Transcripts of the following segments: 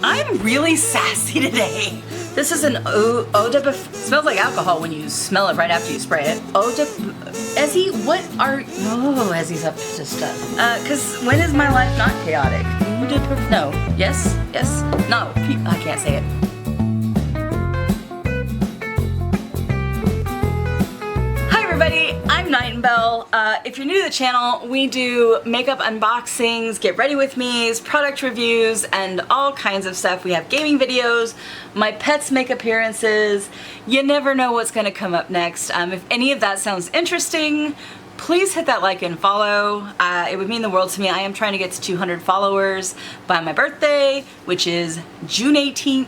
I'm really sassy today. This is an eau de smells like alcohol when you smell it right after you spray it. Eau de Ezzy, what are Ezzy's up to stuff. Cause when is my life not chaotic? Eau de no. Yes? Yes? No. I can't say it. Everybody, I'm Nightingale. If you're new to the channel, we do makeup unboxings, get ready with me's, product reviews, and all kinds of stuff. We have gaming videos, my pets make appearances. You never know what's going to come up next. If any of that sounds interesting, please hit that like and follow. It would mean the world to me. I am trying to get to 200 followers by my birthday, which is June 18th.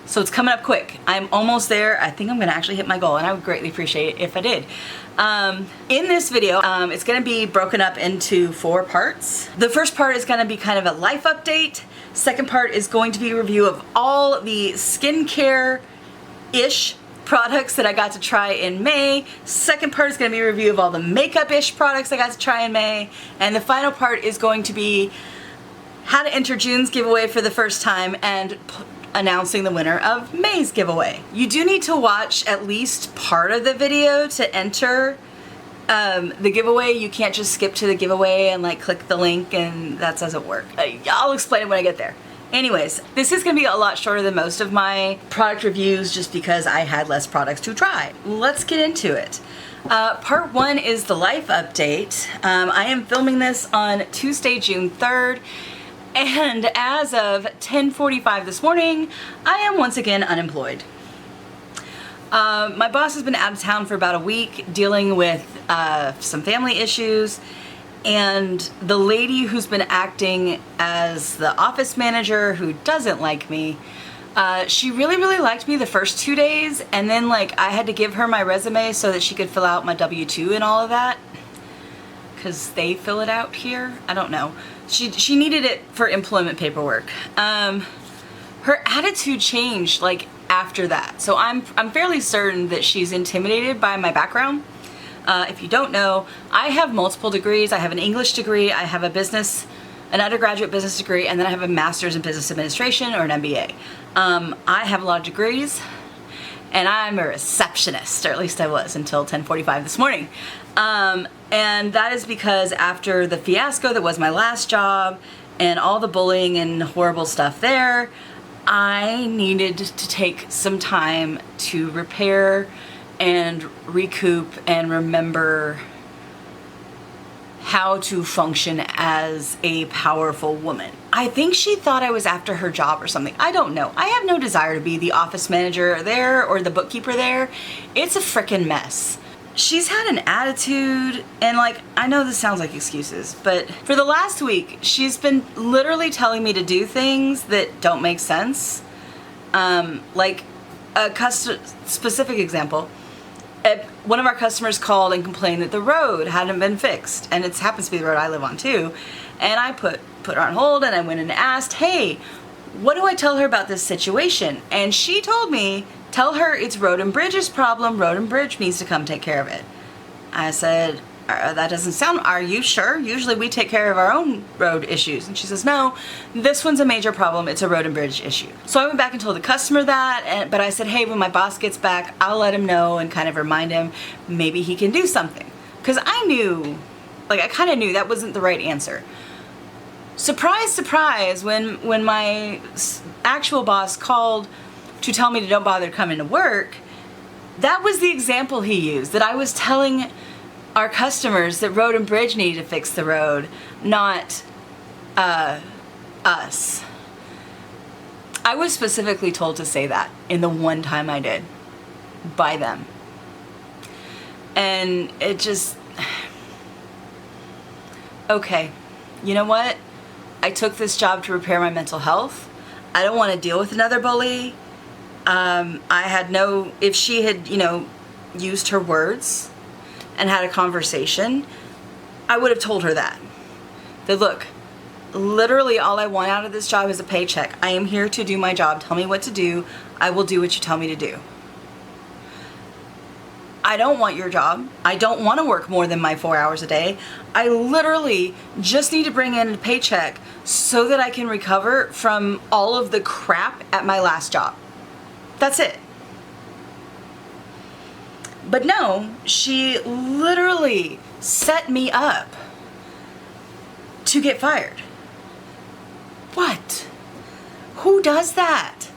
So it's coming up quick. I'm almost there. I think I'm gonna actually hit my goal, and I would greatly appreciate it if I did. In this video, it's gonna be broken up into 4 parts. The first part is gonna be kind of a life update. Second part is going to be a review of all the skincare-ish products that I got to try in May. Second part is gonna be a review of all the makeup-ish products I got to try in May. And the final part is going to be how to enter June's giveaway for the first time and announcing the winner of May's giveaway. You do need to watch at least part of the video to enter the giveaway. You can't just skip to the giveaway and like click the link, and that doesn't work. I'll explain it when I get there. Anyways, this is gonna be a lot shorter than most of my product reviews just because I had less products to try. Let's get into it. Part 1 is the life update. I am filming this on Tuesday, June 3rd. And as of 10:45 this morning, I am once again unemployed. My boss has been out of town for about a week dealing with some family issues, and the lady who's been acting as the office manager who doesn't like me, she really liked me the first 2 days, and then like I had to give her my resume so that she could fill out my W-2 and all of that, because they fill it out here. I don't know. She needed it for employment paperwork. Her attitude changed like after that. So I'm fairly certain that she's intimidated by my background. If you don't know, I have multiple degrees. I have an English degree, I have an undergraduate business degree, and then I have a master's in business administration, or an MBA. I have a lot of degrees, and I'm a receptionist, or at least I was until 10:45 this morning. And that is because after the fiasco that was my last job and all the bullying and horrible stuff there, I needed to take some time to repair and recoup and remember how to function as a powerful woman. I think she thought I was after her job or something. I don't know. I have no desire to be the office manager there or the bookkeeper there. It's a frickin' mess. She's had an attitude, and like, I know this sounds like excuses, but for the last week, she's been literally telling me to do things that don't make sense. Like a specific example. One of our customers called and complained that the road hadn't been fixed, and it happens to be the road I live on too. And I put her on hold, and I went and asked, hey, what do I tell her about this situation? And she told me, tell her it's Road and Bridge's problem. Road and Bridge needs to come take care of it. I said, that doesn't sound, are you sure? Usually we take care of our own road issues. And she says, no, this one's a major problem. It's a Road and Bridge issue. So I went back and told the customer that, but I said, hey, when my boss gets back, I'll let him know and kind of remind him maybe he can do something. Because I knew, like I kind of knew that wasn't the right answer. Surprise, surprise, when my actual boss called to tell me to don't bother coming to work, that was the example he used, that I was telling our customers that Road and Bridge needed to fix the road, not us. I was specifically told to say that in the one time I did, by them. And it just, okay, you know what? I took this job to repair my mental health. I don't want to deal with another bully. I had no, if she had, used her words and had a conversation, I would have told her that look, literally all I want out of this job is a paycheck. I am here to do my job. Tell me what to do. I will do what you tell me to do. I don't want your job. I don't want to work more than my 4 hours a day. I literally just need to bring in a paycheck so that I can recover from all of the crap at my last job. That's it. But no, she literally set me up to get fired. What? Who does that?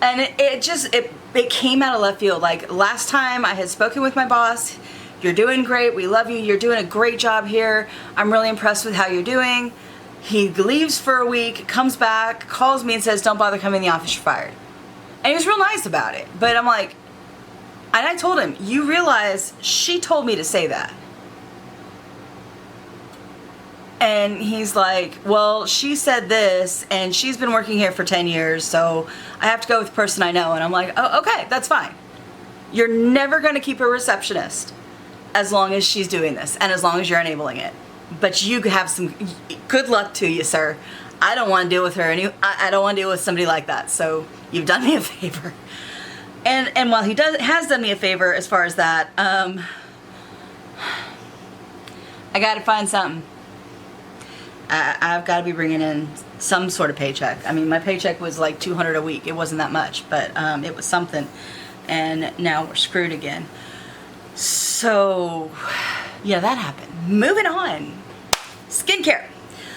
And it came out of left field. Like last time I had spoken with my boss, you're doing great, we love you, you're doing a great job here, I'm really impressed with how you're doing. He leaves for a week, comes back, calls me and says, don't bother coming in the office, you're fired. And he was real nice about it. But I'm like, and I told him, you realize she told me to say that. And he's like, well, she said this, and she's been working here for 10 years, so I have to go with the person I know. And I'm like, oh, okay, that's fine. You're never going to keep a receptionist as long as she's doing this, and as long as you're enabling it. But you have some good luck to you, sir. I don't want to deal with her, and I don't want to deal with somebody like that, so you've done me a favor. And while he has done me a favor as far as that, I got to find something. I've got to be bringing in some sort of paycheck. I mean, my paycheck was like $200 a week. It wasn't that much, but it was something. And now we're screwed again. So, yeah, that happened. Moving on. Skincare.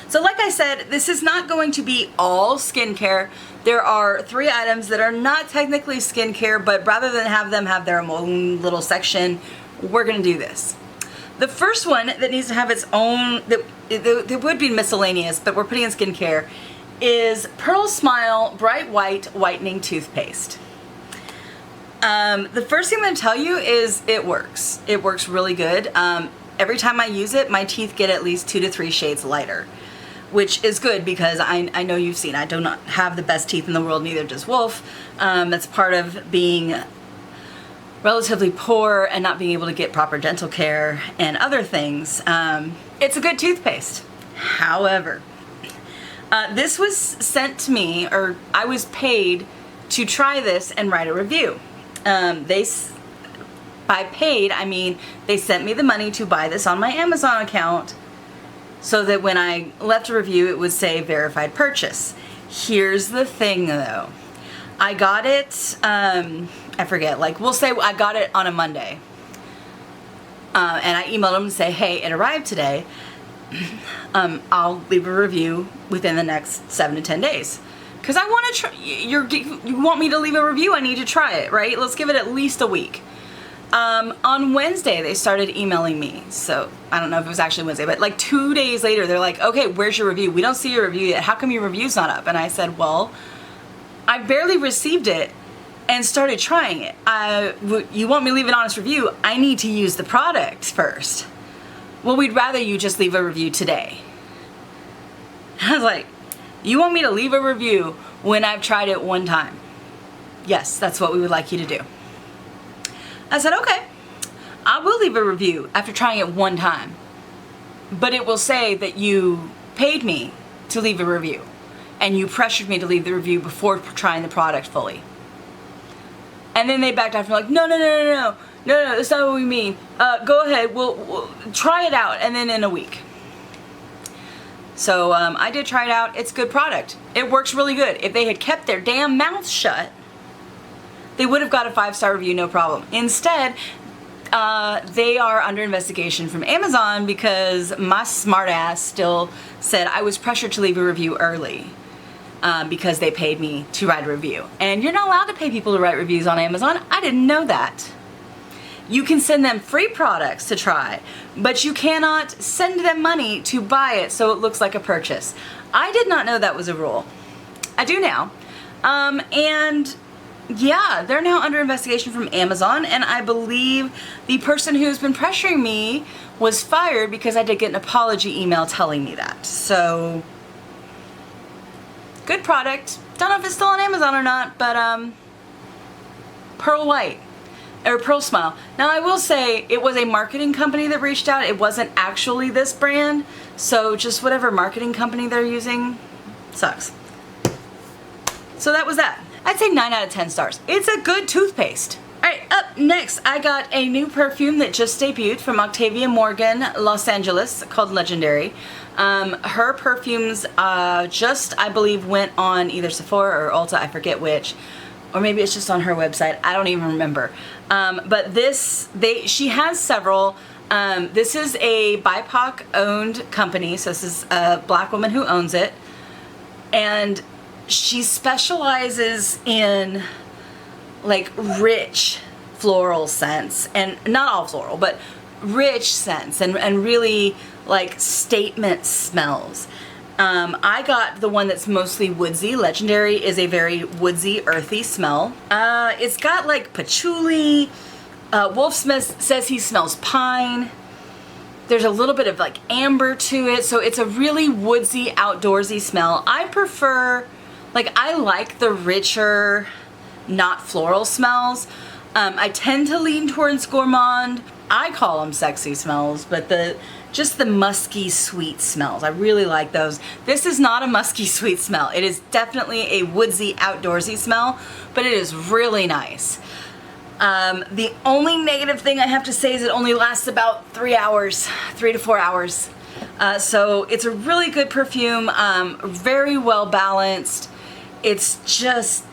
So like I said, this is not going to be all skincare. There are 3 items that are not technically skincare, but rather than have them have their own little section, we're going to do this. The first one that needs to have its own, that would be miscellaneous, but we're putting in skincare, is Pearl Smile Bright White Whitening Toothpaste. The first thing I'm going to tell you is it works. It works really good. Every time I use it, my teeth get at least 2 to 3 shades lighter, which is good because I know you've seen I do not have the best teeth in the world, neither does Wolf. That's part of being relatively poor and not being able to get proper dental care and other things. It's a good toothpaste. However, this was sent to me, or I was paid to try this and write a review. By paid, I mean they sent me the money to buy this on my Amazon account so that when I left a review it would say verified purchase. Here's the thing though. I got it, I forget, like we'll say I got it on a Monday. And I emailed them to say, hey, it arrived today. I'll leave a review within the next 7 to 10 days. Because I want to try, you want me to leave a review, I need to try it, right? Let's give it at least a week. On Wednesday, they started emailing me. So I don't know if it was actually Wednesday, but like 2 days later, they're like, okay, where's your review? We don't see your review yet. How come your review's not up? And I said, well, I barely received it and started trying it. You want me to leave an honest review? I need to use the product first. Well, we'd rather you just leave a review today. I was like, you want me to leave a review when I've tried it one time? Yes, that's what we would like you to do. I said, okay, I will leave a review after trying it one time. But it will say that you paid me to leave a review and you pressured me to leave the review before trying the product fully. And then they backed off and were like, no, that's not what we mean. Go ahead, we'll try it out, and then in a week. So I did try it out. It's a good product. It works really good. If they had kept their damn mouths shut, they would have got a 5-star review, no problem. Instead, they are under investigation from Amazon because my smart ass still said I was pressured to leave a review early. Because they paid me to write a review. And you're not allowed to pay people to write reviews on Amazon. I didn't know that. You can send them free products to try, but you cannot send them money to buy it so it looks like a purchase. I did not know that was a rule. I do now. And yeah, they're now under investigation from Amazon, and I believe the person who's been pressuring me was fired because I did get an apology email telling me that. So good product. Don't know if it's still on Amazon or not, but Pearl White, or Pearl Smile. Now I will say it was a marketing company that reached out. It wasn't actually this brand, so just whatever marketing company they're using sucks. So that was that. I'd say 9 out of 10 stars. It's a good toothpaste. Alright, up next, I got a new perfume that just debuted from Octavia Morgan, Los Angeles, called Legendary. Her perfumes just, I believe, went on either Sephora or Ulta, I forget which, or maybe it's just on her website, I don't even remember. But she has several. This is a BIPOC owned company, so this is a black woman who owns it, and she specializes in like rich floral scents, and not all floral, but rich scents, and really like statement smells. I got the one that's mostly woodsy. Legendary is a very woodsy, earthy smell. It's got like patchouli. Wolf Smith says he smells pine. There's a little bit of like amber to it, so it's a really woodsy, outdoorsy smell. I prefer, like, I like the richer, not floral smells. I tend to lean towards gourmand. I call them sexy smells, but just the musky sweet smells, I really like those. This is not a musky sweet smell. It is definitely a woodsy, outdoorsy smell, but it is really nice. The only negative thing I have to say is it only lasts about 3 hours, 3 to 4 hours. So it's a really good perfume, very well balanced. It's just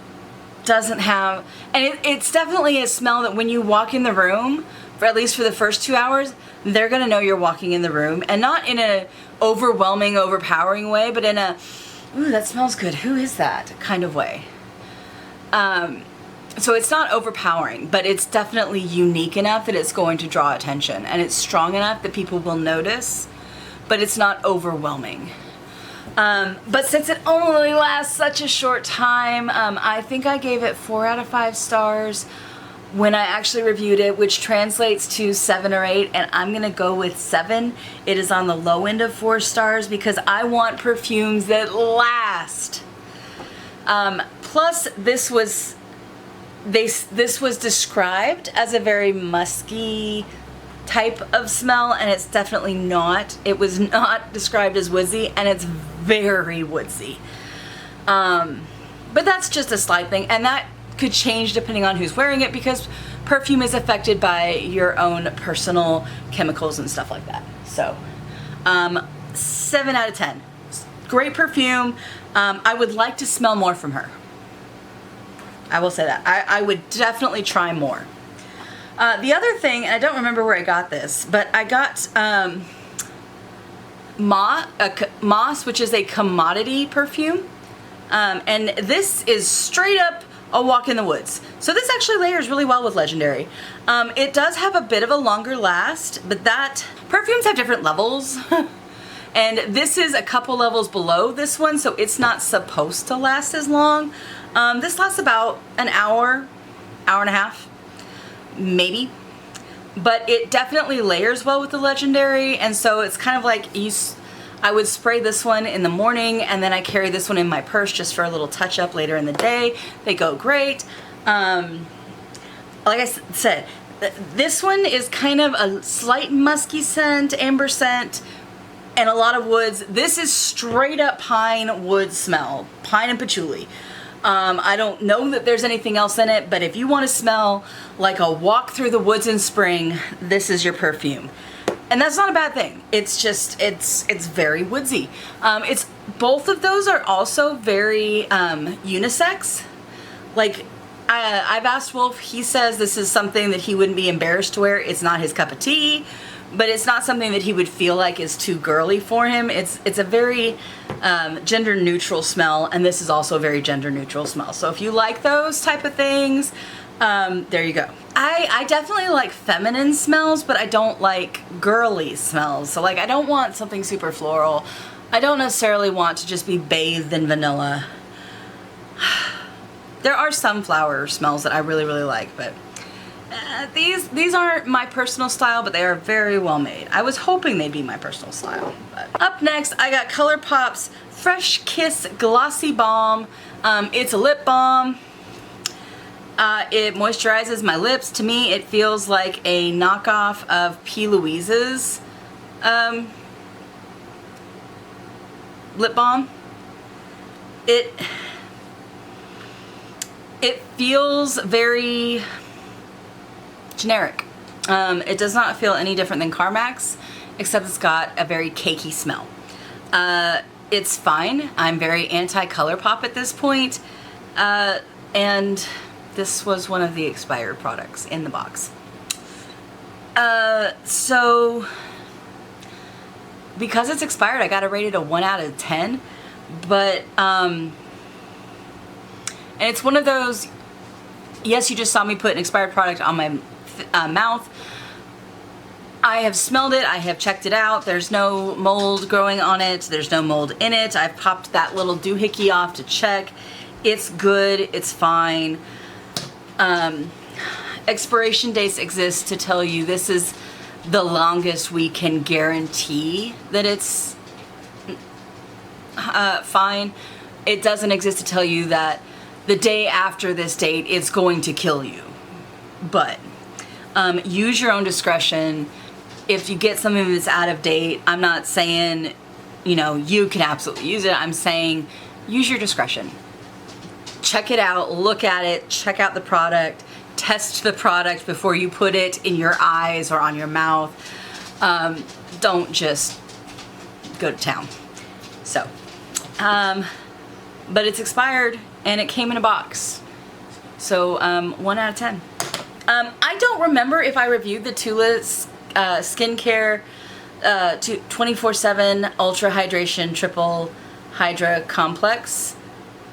doesn't have, and it's definitely a smell that when you walk in the room, for at least for the first 2 hours, they're gonna know you're walking in the room, and not in a overwhelming, overpowering way, but in a, ooh, that smells good, who is that kind of way. So it's not overpowering, but it's definitely unique enough that it's going to draw attention, and it's strong enough that people will notice, but it's not overwhelming. But since it only lasts such a short time, I think I gave it 4 out of 5 stars when I actually reviewed it, which translates to 7 or 8, and I'm gonna go with 7. It is on the low end of 4 stars because I want perfumes that last. Plus, this was described as a very musky type of smell, and it's definitely not. It was not described as woodsy, and it's very woodsy. But that's just a slight thing, and that could change depending on who's wearing it, because perfume is affected by your own personal chemicals and stuff like that. So 7 out of 10. Great perfume. I would like to smell more from her. I will say that. I would definitely try more. The other thing, and I don't remember where I got this, but I got Moss, which is a commodity perfume. And this is straight up a walk in the woods. So this actually layers really well with Legendary. It does have a bit of a longer last, but perfumes have different levels. And this is a couple levels below this one, so it's not supposed to last as long. This lasts about an hour, hour and a half, maybe. But it definitely layers well with the Legendary, and so it's kind of like I would spray this one in the morning, and then I carry this one in my purse just for a little touch up later in the day. They go great. Like I said, this one is kind of a slight musky scent, amber scent, and a lot of woods. This is straight up pine wood smell, pine and patchouli. I don't know that there's anything else in it, but if you want to smell like a walk through the woods in spring, this is your perfume. And that's not a bad thing. It's just, it's very woodsy. Both of those are also very unisex. Like, I've asked Wolf, he says this is something that he wouldn't be embarrassed to wear. It's not his cup of tea, but it's not something that he would feel like is too girly for him. It's a very gender neutral smell, and this is also a very gender neutral smell. So if you like those type of things, there you go. I definitely like feminine smells, but I don't like girly smells. So like, I don't want something super floral. I don't necessarily want to just be bathed in vanilla. There are some flower smells that I really, really like, but these aren't my personal style, but they are very well made. I was hoping they'd be my personal style. But. Up next, I got ColourPop's Fresh Kiss Glossy Balm. It's a lip balm. It moisturizes my lips. To me, it feels like a knockoff of P. Louise's lip balm. It feels very generic. It does not feel any different than Carmax, except it's got a very cakey smell. It's fine. I'm very anti-ColourPop at this point. And this was one of the expired products in the box. So because it's expired, I got it rated a 1 out of 10. But, and it's one of those, yes, you just saw me put an expired product on my mouth. I have smelled it, I have checked it out, there's no mold growing on it, there's no mold in it. I've popped that little doohickey off to check. It's good, it's fine. Expiration dates exist to tell you this is the longest we can guarantee that it's fine. It doesn't exist to tell you that the day after this date it's going to kill you. But use your own discretion. If you get something that's out of date, I'm not saying, you know, you can absolutely use it. I'm saying use your discretion. Check it out, look at it, check out the product, test the product before you put it in your eyes or on your mouth. Don't just go to town. So, but it's expired and it came in a box. So 1 out of 10. I don't remember if I reviewed the Tula Skincare 24/7 Ultra Hydration Triple Hydra Complex.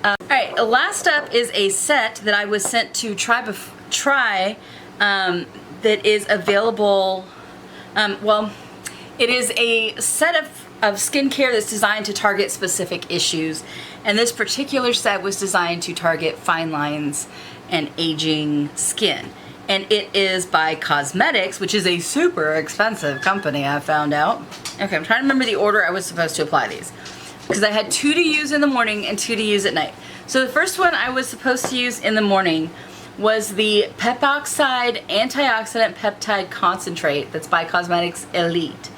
Alright, last up is a set that I was sent to try that is available, well, it is a set of skincare that's designed to target specific issues, and this particular set was designed to target fine lines and aging skin. And it is by Cosmetics, which is a super expensive company, I found out. Okay, I'm trying to remember the order I was supposed to apply these, because I had 2 to use in the morning and 2 to use at night. So the first one I was supposed to use in the morning was the Pepoxide Antioxidant Peptide Concentrate that's by Cosmetics Elite.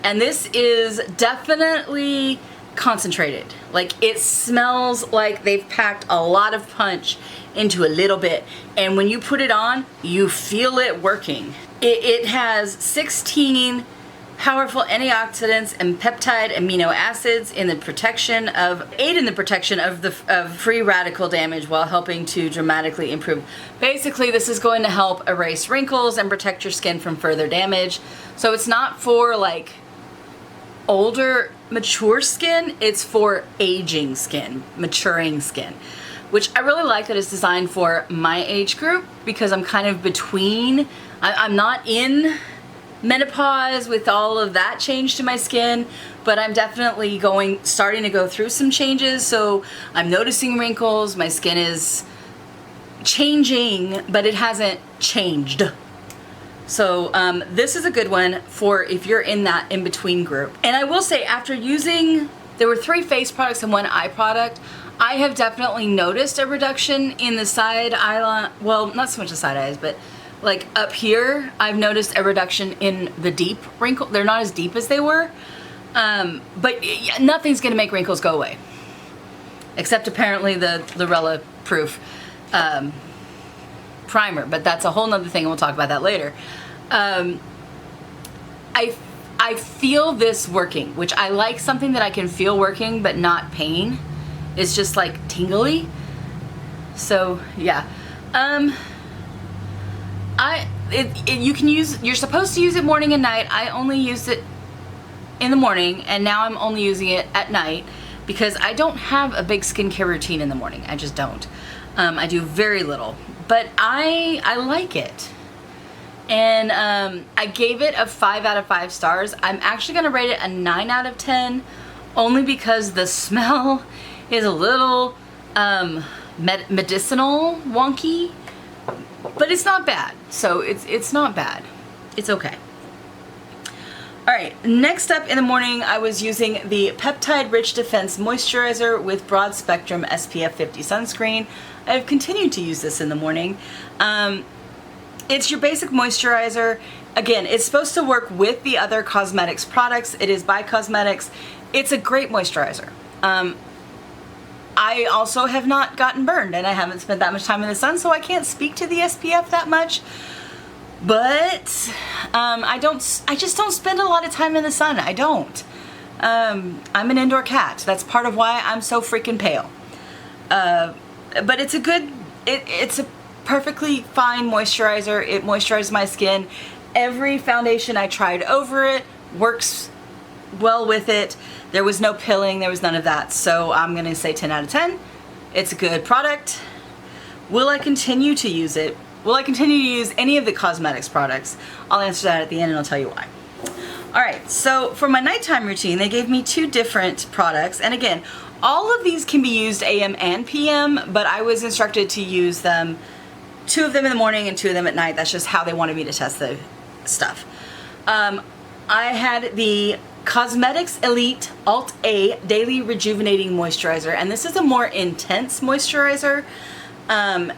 And this is definitely concentrated. Like, it smells like they've packed a lot of punch into a little bit, and when you put it on, you feel it working. It has 16 powerful antioxidants and peptide amino acids in the protection of free radical damage while helping to dramatically improve. Basically, this is going to help erase wrinkles and protect your skin from further damage. So it's not for like older, mature skin, it's for aging skin, maturing skin, which I really like that it's designed for my age group, because I'm kind of between, I'm not in menopause with all of that change to my skin, but I'm definitely starting to go through some changes. So I'm noticing wrinkles, my skin is changing, but it hasn't changed. So this is a good one for if you're in that in-between group. And I will say, after using, there were 3 face products and 1 eye product, I have definitely noticed a reduction in the side eyeline, well, not so much the side eyes, but like up here, I've noticed a reduction in the deep wrinkle. They're not as deep as they were, but nothing's gonna make wrinkles go away, except apparently the Lorella Proof primer, but that's a whole nother thing, and we'll talk about that later. I feel this working, which I like, something that I can feel working but not pain. It's just like tingly. So yeah, you can use, you're supposed to use it morning and night. I only used it in the morning, and now I'm only using it at night because I don't have a big skincare routine in the morning. I just don't. I do very little, but I like it. And I gave it a 5 out of 5 stars. I'm actually gonna rate it a 9 out of 10, only because the smell is a little medicinal wonky, but it's not bad. So it's not bad. It's okay. All right, next up in the morning, I was using the Peptide Rich Defense Moisturizer with Broad Spectrum SPF 50 sunscreen. I've continued to use this in the morning. It's your basic moisturizer. Again, it's supposed to work with the other Cosmetics products. It is by Cosmetics. It's a great moisturizer. I also have not gotten burned, and I haven't spent that much time in the sun, so I can't speak to the SPF that much. But I just don't spend a lot of time in the sun. I don't. I'm an indoor cat. That's part of why I'm so freaking pale. But it's a good, it's a perfectly fine moisturizer. It moisturizes my skin. Every foundation I tried over it works well with it. There was no pilling, there was none of that. So I'm gonna say 10 out of 10. It's a good product. Will I continue to use it? Will I continue to use any of the cosmetics products? I'll answer that at the end and I'll tell you why. All right, so for my nighttime routine, they gave me 2 different products. And again, all of these can be used AM and PM, but I was instructed to use them, 2 of them in the morning and 2 of them at night. That's just how they wanted me to test the stuff. I had the Cosmetics Elite Alt A Daily Rejuvenating Moisturizer, and this is a more intense moisturizer, and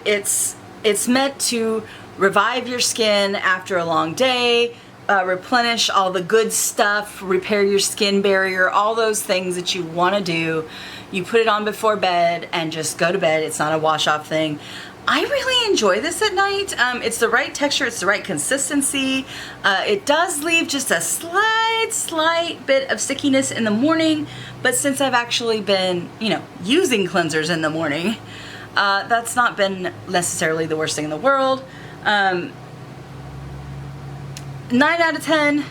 it's meant to revive your skin after a long day, replenish all the good stuff, repair your skin barrier, all those things that you want to do. You put it on before bed and just go to bed. It's not a wash-off thing. I really enjoy this at night. It's the right texture, it's the right consistency. It does leave just a slight bit of stickiness in the morning, but since I've actually been, using cleansers in the morning, that's not been necessarily the worst thing in the world. 9 out of 10,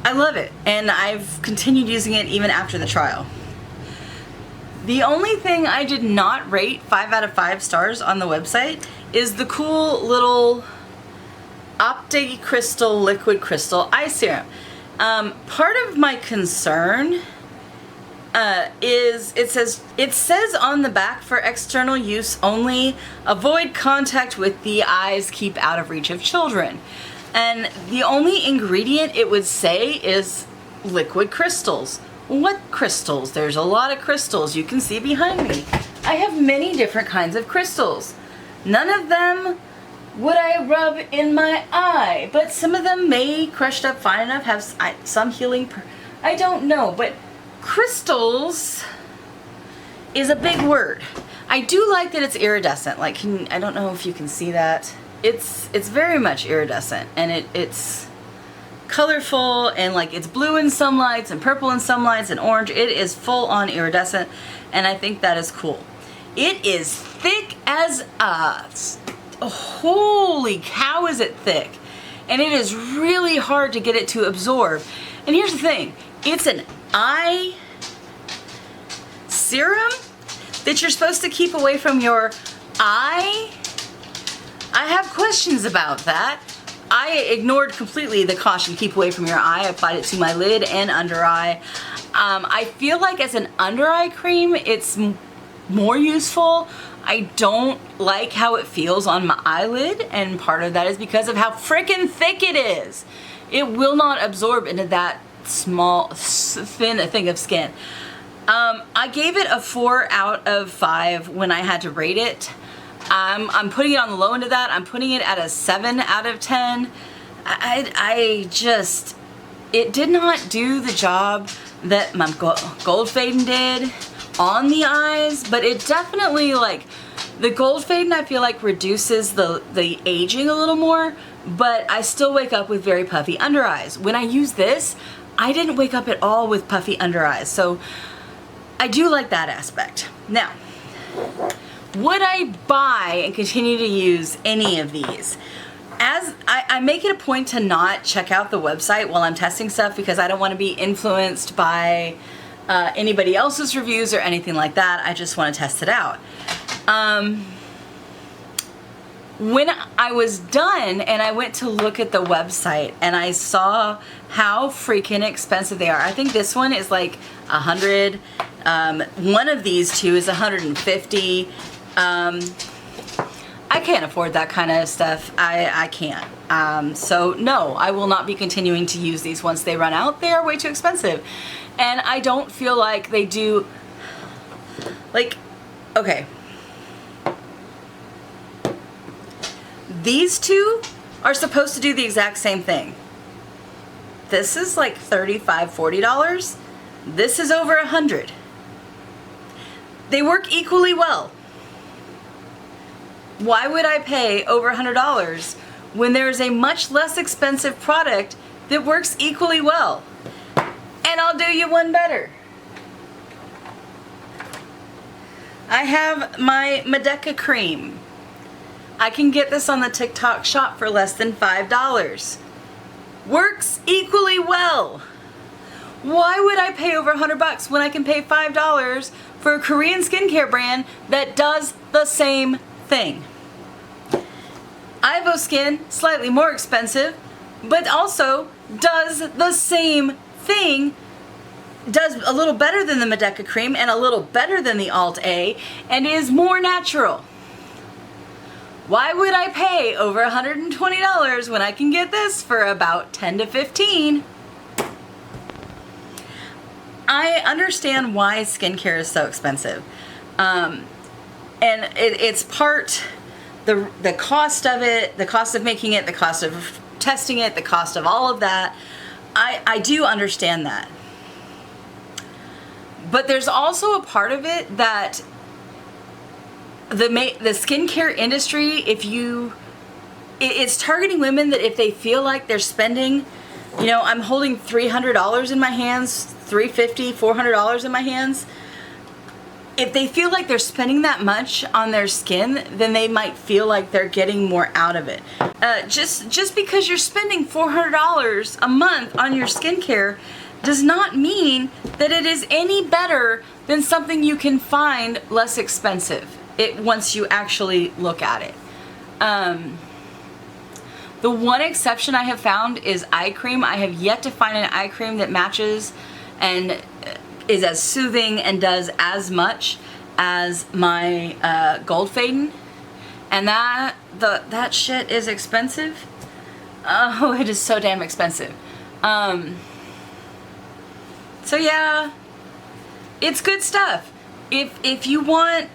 I love it, and I've continued using it even after the trial. The only thing I did not rate 5 out of 5 stars on the website is the cool little Opti Crystal Liquid Crystal Eye Serum. Part of my concern is it says on the back, for external use only, avoid contact with the eyes, keep out of reach of children. And the only ingredient it would say is liquid crystals. What crystals? There's a lot of crystals. You can see behind me. I have many different kinds of crystals. None of them would I rub in my eye, but some of them may, crushed up fine enough, have some healing. I don't know, but crystals is a big word. I do like that it's iridescent. Like, I don't know if you can see that. It's very much iridescent, and it's colorful, and like it's blue in some lights and purple in some lights and orange. It is full on iridescent, and I think that is cool. It is thick as holy cow, is it thick, and it is really hard to get it to absorb. And here's the thing, it's an eye serum that you're supposed to keep away from your eye. I have questions about that. I ignored completely the caution, keep away from your eye. I applied it to my lid and under eye. I feel like as an under eye cream, it's more useful. I don't like how it feels on my eyelid, and part of that is because of how freaking thick it is. It will not absorb into that small, thin thing of skin. I gave it a 4 out of 5 when I had to rate it. I'm putting it on the low end of that. I'm putting it at a 7 out of 10. It did not do the job that my Gold Faden did on the eyes, but it definitely, like, the Gold Faden I feel like reduces the aging a little more, but I still wake up with very puffy under eyes. When I use this, I didn't wake up at all with puffy under eyes, so I do like that aspect. Now, would I buy and continue to use any of these? As I make it a point to not check out the website while I'm testing stuff, because I don't want to be influenced by anybody else's reviews or anything like that. I just want to test it out. When I was done and I went to look at the website and I saw how freaking expensive they are. I think this one is like $100. One of these two is $150. I can't afford that kind of stuff. I can't. So no, I will not be continuing to use these once they run out. They are way too expensive. And I don't feel like they do, like, okay. These two are supposed to do the exact same thing. This is like $35, $40. This is over $100. They work equally well. Why would I pay over $100 when there's a much less expensive product that works equally well? And I'll do you one better. I have my Medeka cream. I can get this on the TikTok shop for less than $5. Works equally well. Why would I pay over $100 when I can pay $5 for a Korean skincare brand that does the same thing? Ivoskin, slightly more expensive, but also does the same thing, does a little better than the Medeka cream and a little better than the Alt A, and is more natural. Why would I pay over $120 when I can get this for about $10 to $15? I understand why skincare is so expensive. And it's part, the cost of it, the cost of making it, the cost of testing it, the cost of all of that. I do understand that. But there's also a part of it that the skincare industry, it's targeting women that if they feel like they're spending, I'm holding $300 in my hands, $350, $400 in my hands. If they feel like they're spending that much on their skin, then they might feel like they're getting more out of it. Just because you're spending $400 a month on your skincare does not mean that it is any better than something you can find less expensive once you actually look at it. The one exception I have found is eye cream. I have yet to find an eye cream that matches and is as soothing and does as much as my Goldfaden. And that shit is expensive. Oh, it is so damn expensive. So yeah, it's good stuff. If you want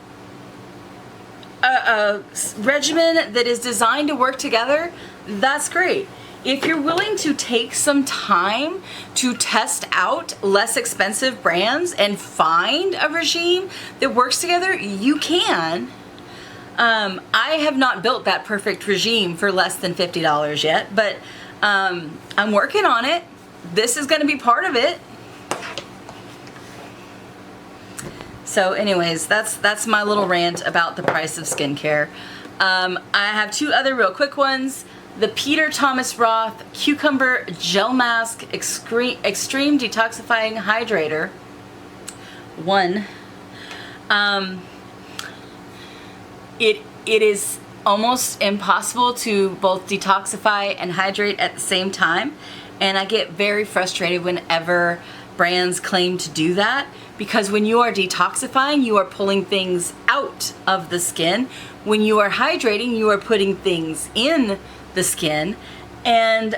a regimen that is designed to work together, that's great. If you're willing to take some time to test out less expensive brands and find a regime that works together, you can. I have not built that perfect regime for less than $50 yet, but I'm working on it. This is going to be part of it. So anyways, that's my little rant about the price of skincare. I have two other real quick ones. The Peter Thomas Roth Cucumber Gel Mask Extreme Detoxifying Hydrator. It is almost impossible to both detoxify and hydrate at the same time, and I get very frustrated whenever brands claim to do that, because when you are detoxifying, you are pulling things out of the skin. When you are hydrating, you are putting things in the skin. And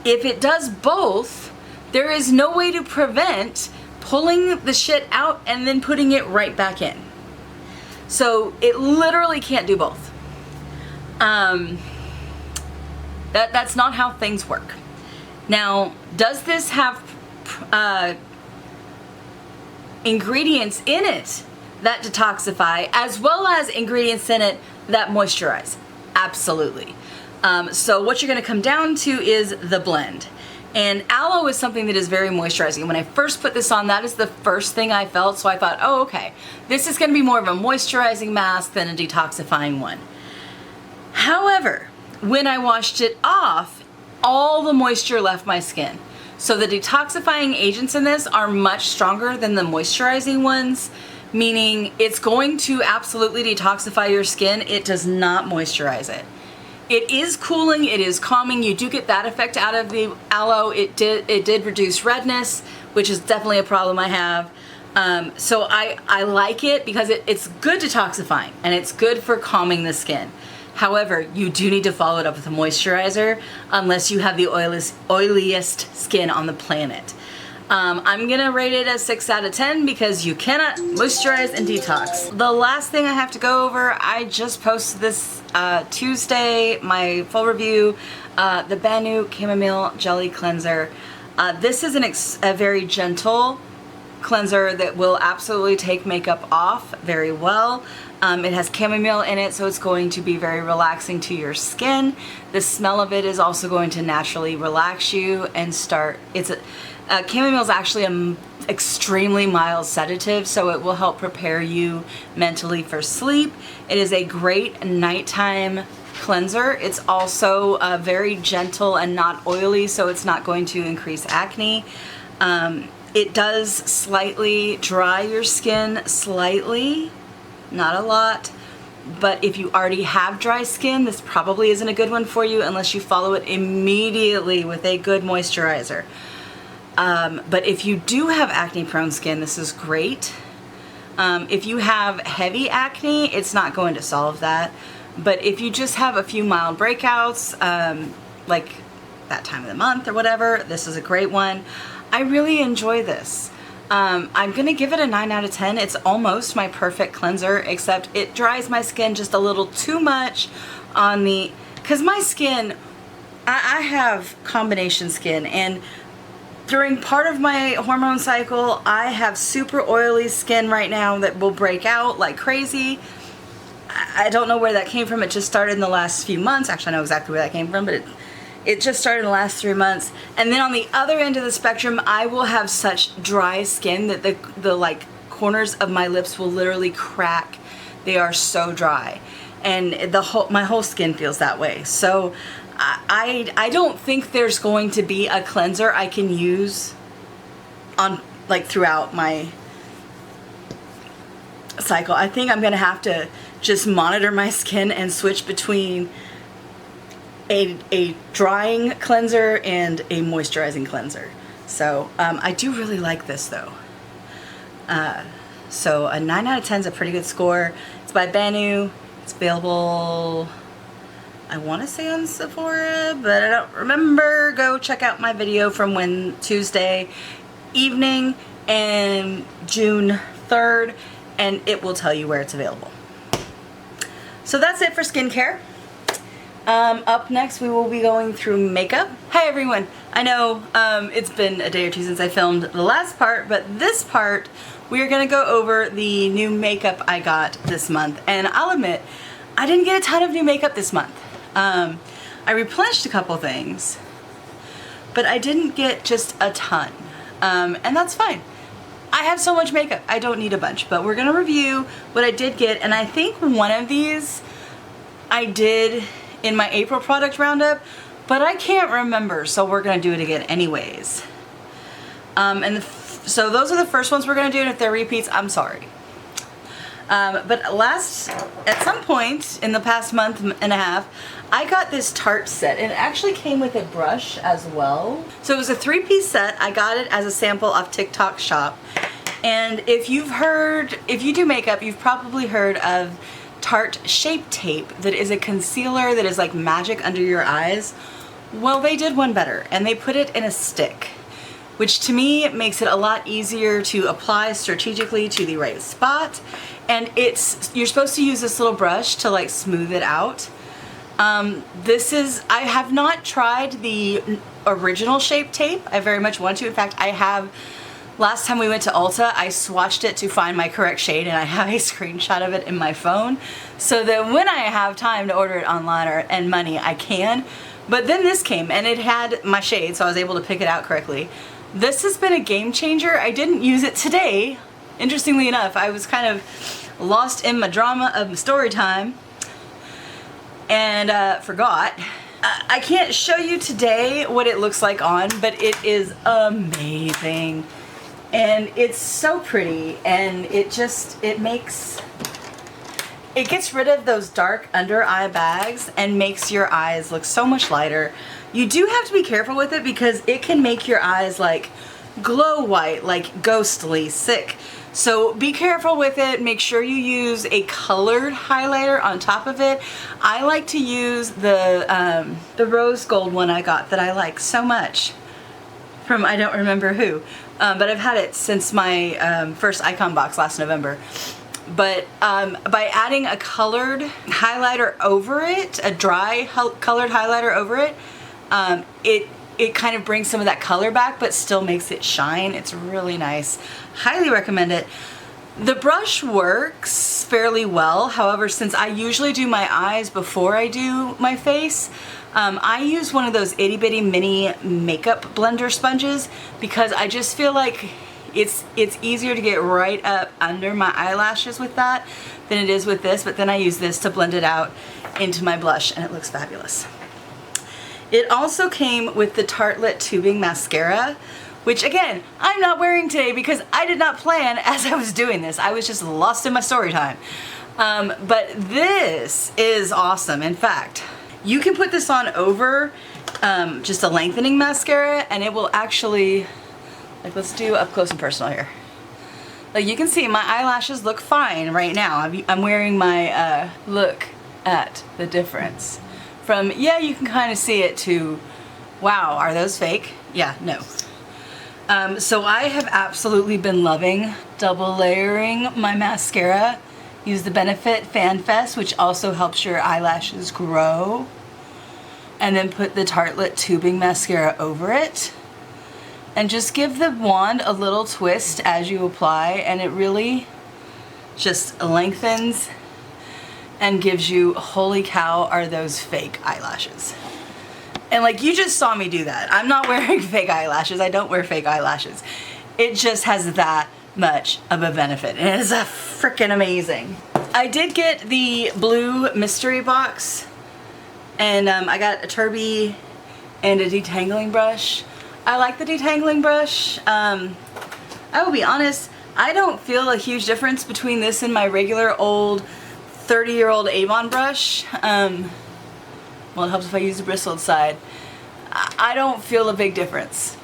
if it does both, there is no way to prevent pulling the shit out and then putting it right back in. So it literally can't do both. That's not how things work. Now, does this have ingredients in it that detoxify, as well as ingredients in it that moisturize? Absolutely. So what you're going to come down to is the blend. And aloe is something that is very moisturizing. When I first put this on, that is the first thing I felt. So I thought, oh, okay, this is going to be more of a moisturizing mask than a detoxifying one. However, when I washed it off, all the moisture left my skin. So the detoxifying agents in this are much stronger than the moisturizing ones, meaning it's going to absolutely detoxify your skin. It does not moisturize it. It is cooling, it is calming. You do get that effect out of the aloe. It did reduce redness, which is definitely a problem I have. So I like it because it's good detoxifying and it's good for calming the skin. However, you do need to follow it up with a moisturizer unless you have the oiliest skin on the planet. I'm gonna rate it as 6 out of 10 because you cannot moisturize and detox. The last thing I have to go over, I just posted this Tuesday, my full review, the Banu Chamomile Jelly Cleanser. This is a very gentle cleanser that will absolutely take makeup off very well. It has chamomile in it, so it's going to be very relaxing to your skin. The smell of it is also going to naturally relax you and start. Chamomile is actually an extremely mild sedative, so it will help prepare you mentally for sleep. It is a great nighttime cleanser. It's also very gentle and not oily, so it's not going to increase acne. It does slightly dry your skin, slightly, not a lot. But if you already have dry skin, this probably isn't a good one for you unless you follow it immediately with a good moisturizer. But if you do have acne prone skin, this is great. If you have heavy acne, it's not going to solve that. But if you just have a few mild breakouts, like that time of the month or whatever, this is a great one. I really enjoy this. I'm gonna give it a 9 out of 10. It's almost my perfect cleanser, except it dries my skin just a little too much on the, cause my skin, I have combination skin, and during part of my hormone cycle, I have super oily skin right now that will break out like crazy. I don't know where that came from. It just started in the last few months. Actually, I know exactly where that came from, but it just started in the last 3 months. And then on the other end of the spectrum, I will have such dry skin that the like corners of my lips will literally crack. They are so dry, and my whole skin feels that way. So I don't think there's going to be a cleanser I can use on like throughout my cycle. I think I'm gonna have to just monitor my skin and switch between a drying cleanser and a moisturizing cleanser. So I do really like this though. So a 9 out of 10 is a pretty good score. It's by Banu. It's available, I want to say on Sephora, but I don't remember. Go check out my video from Tuesday evening and June 3rd, and it will tell you where it's available. So that's it for skincare. Up next, we will be going through makeup. Hi everyone. I know it's been a day or two since I filmed the last part, but this part we are going to go over the new makeup I got this month. And I'll admit, I didn't get a ton of new makeup this month. I replenished a couple things, but I didn't get just a ton. And that's fine. I have so much makeup, I don't need a bunch, but we're going to review what I did get. And I think one of these I did in my April product roundup, but I can't remember, so we're gonna do it again anyways. So those are the first ones we're gonna do, and if they're repeats, I'm sorry. But at some point in the past month and a half, I got this Tarte set, and it actually came with a brush as well. So it was a 3-piece set. I got it as a sample off TikTok Shop. And if you do makeup, you've probably heard of Tarte Shape Tape, that is a concealer that is like magic under your eyes. Well, they did one better, and they put it in a stick, which to me makes it a lot easier to apply strategically to the right spot. And you're supposed to use this little brush to like smooth it out. I have not tried the original Shape Tape. I very much want to. In fact, last time we went to Ulta, I swatched it to find my correct shade, and I have a screenshot of it in my phone, so that when I have time to order it online and money, I can. But then this came, and it had my shade, so I was able to pick it out correctly. This has been a game changer. I didn't use it today. Interestingly enough, I was kind of lost in my drama of story time and forgot. I can't show you today what it looks like on, but it is amazing. And it's so pretty, and it gets rid of those dark under eye bags and makes your eyes look so much lighter. You do have to be careful with it because it can make your eyes like glow white, like ghostly sick. So be careful with it. Make sure you use a colored highlighter on top of it. I like to use the rose gold one I got that I like so much from I don't remember who. But I've had it since my first Icon box last November. But by adding a colored highlighter over it, a dry colored highlighter over it, it kind of brings some of that color back, but still makes it shine. It's really nice. Highly recommend it. The brush works fairly well. However, since I usually do my eyes before I do my face, I use one of those itty bitty mini makeup blender sponges because I just feel like it's easier to get right up under my eyelashes with that than it is with this, but then I use this to blend it out into my blush and it looks fabulous. It also came with the Tartelette Tubing Mascara, which again, I'm not wearing today because I did not plan as I was doing this. I was just lost in my story time. But this is awesome. In fact, you can put this on over just a lengthening mascara and it will actually, like, let's do up close and personal here. Like, you can see my eyelashes look fine right now. I'm wearing my, look at the difference. From, yeah, you can kind of see it, to, wow, are those fake? Yeah, no. So I have absolutely been loving double layering my mascara. Use the Benefit Fan Fest, which also helps your eyelashes grow. And then put the Tartelette Tubing Mascara over it. And just give the wand a little twist as you apply, and it really just lengthens and gives you, holy cow, are those fake eyelashes. And like, you just saw me do that. I'm not wearing fake eyelashes. I don't wear fake eyelashes. It just has that much of a benefit, and it is freaking amazing. I did get the blue mystery box, and I got a Turbie and a detangling brush. I like the detangling brush. I will be honest, I don't feel a huge difference between this and my regular old 30-year-old Avon brush. Well, it helps if I use the bristled side. I don't feel a big difference.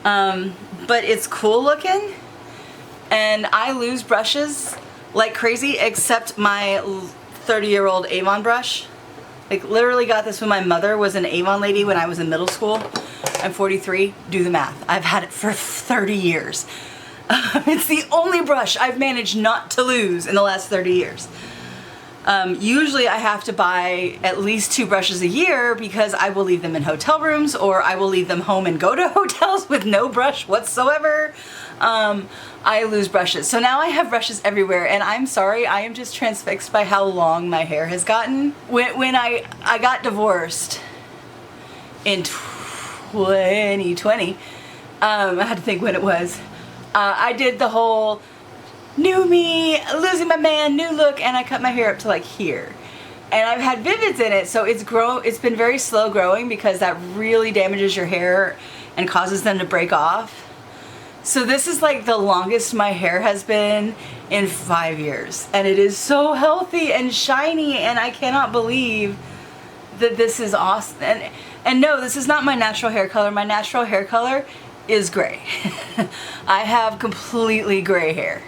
But it's cool looking, and I lose brushes like crazy except my 30-year-old Avon brush. Like, literally got this when my mother was an Avon lady when I was in middle school. I'm 43, do the math. I've had it for 30 years. It's the only brush I've managed not to lose in the last 30 years. Usually I have to buy at least 2 brushes a year because I will leave them in hotel rooms, or I will leave them home and go to hotels with no brush whatsoever. I lose brushes. So now I have brushes everywhere, and I'm sorry, I am just transfixed by how long my hair has gotten. When I got divorced in 2020, I had to think when it was, I did the whole new me, losing my man, new look, and I cut my hair up to like here. And I've had Vivids in it, so it's been very slow growing because that really damages your hair and causes them to break off. So this is like the longest my hair has been in 5 years, and it is so healthy and shiny, and I cannot believe that this is awesome. And no, this is not my natural hair color. My natural hair color is gray. I have completely gray hair.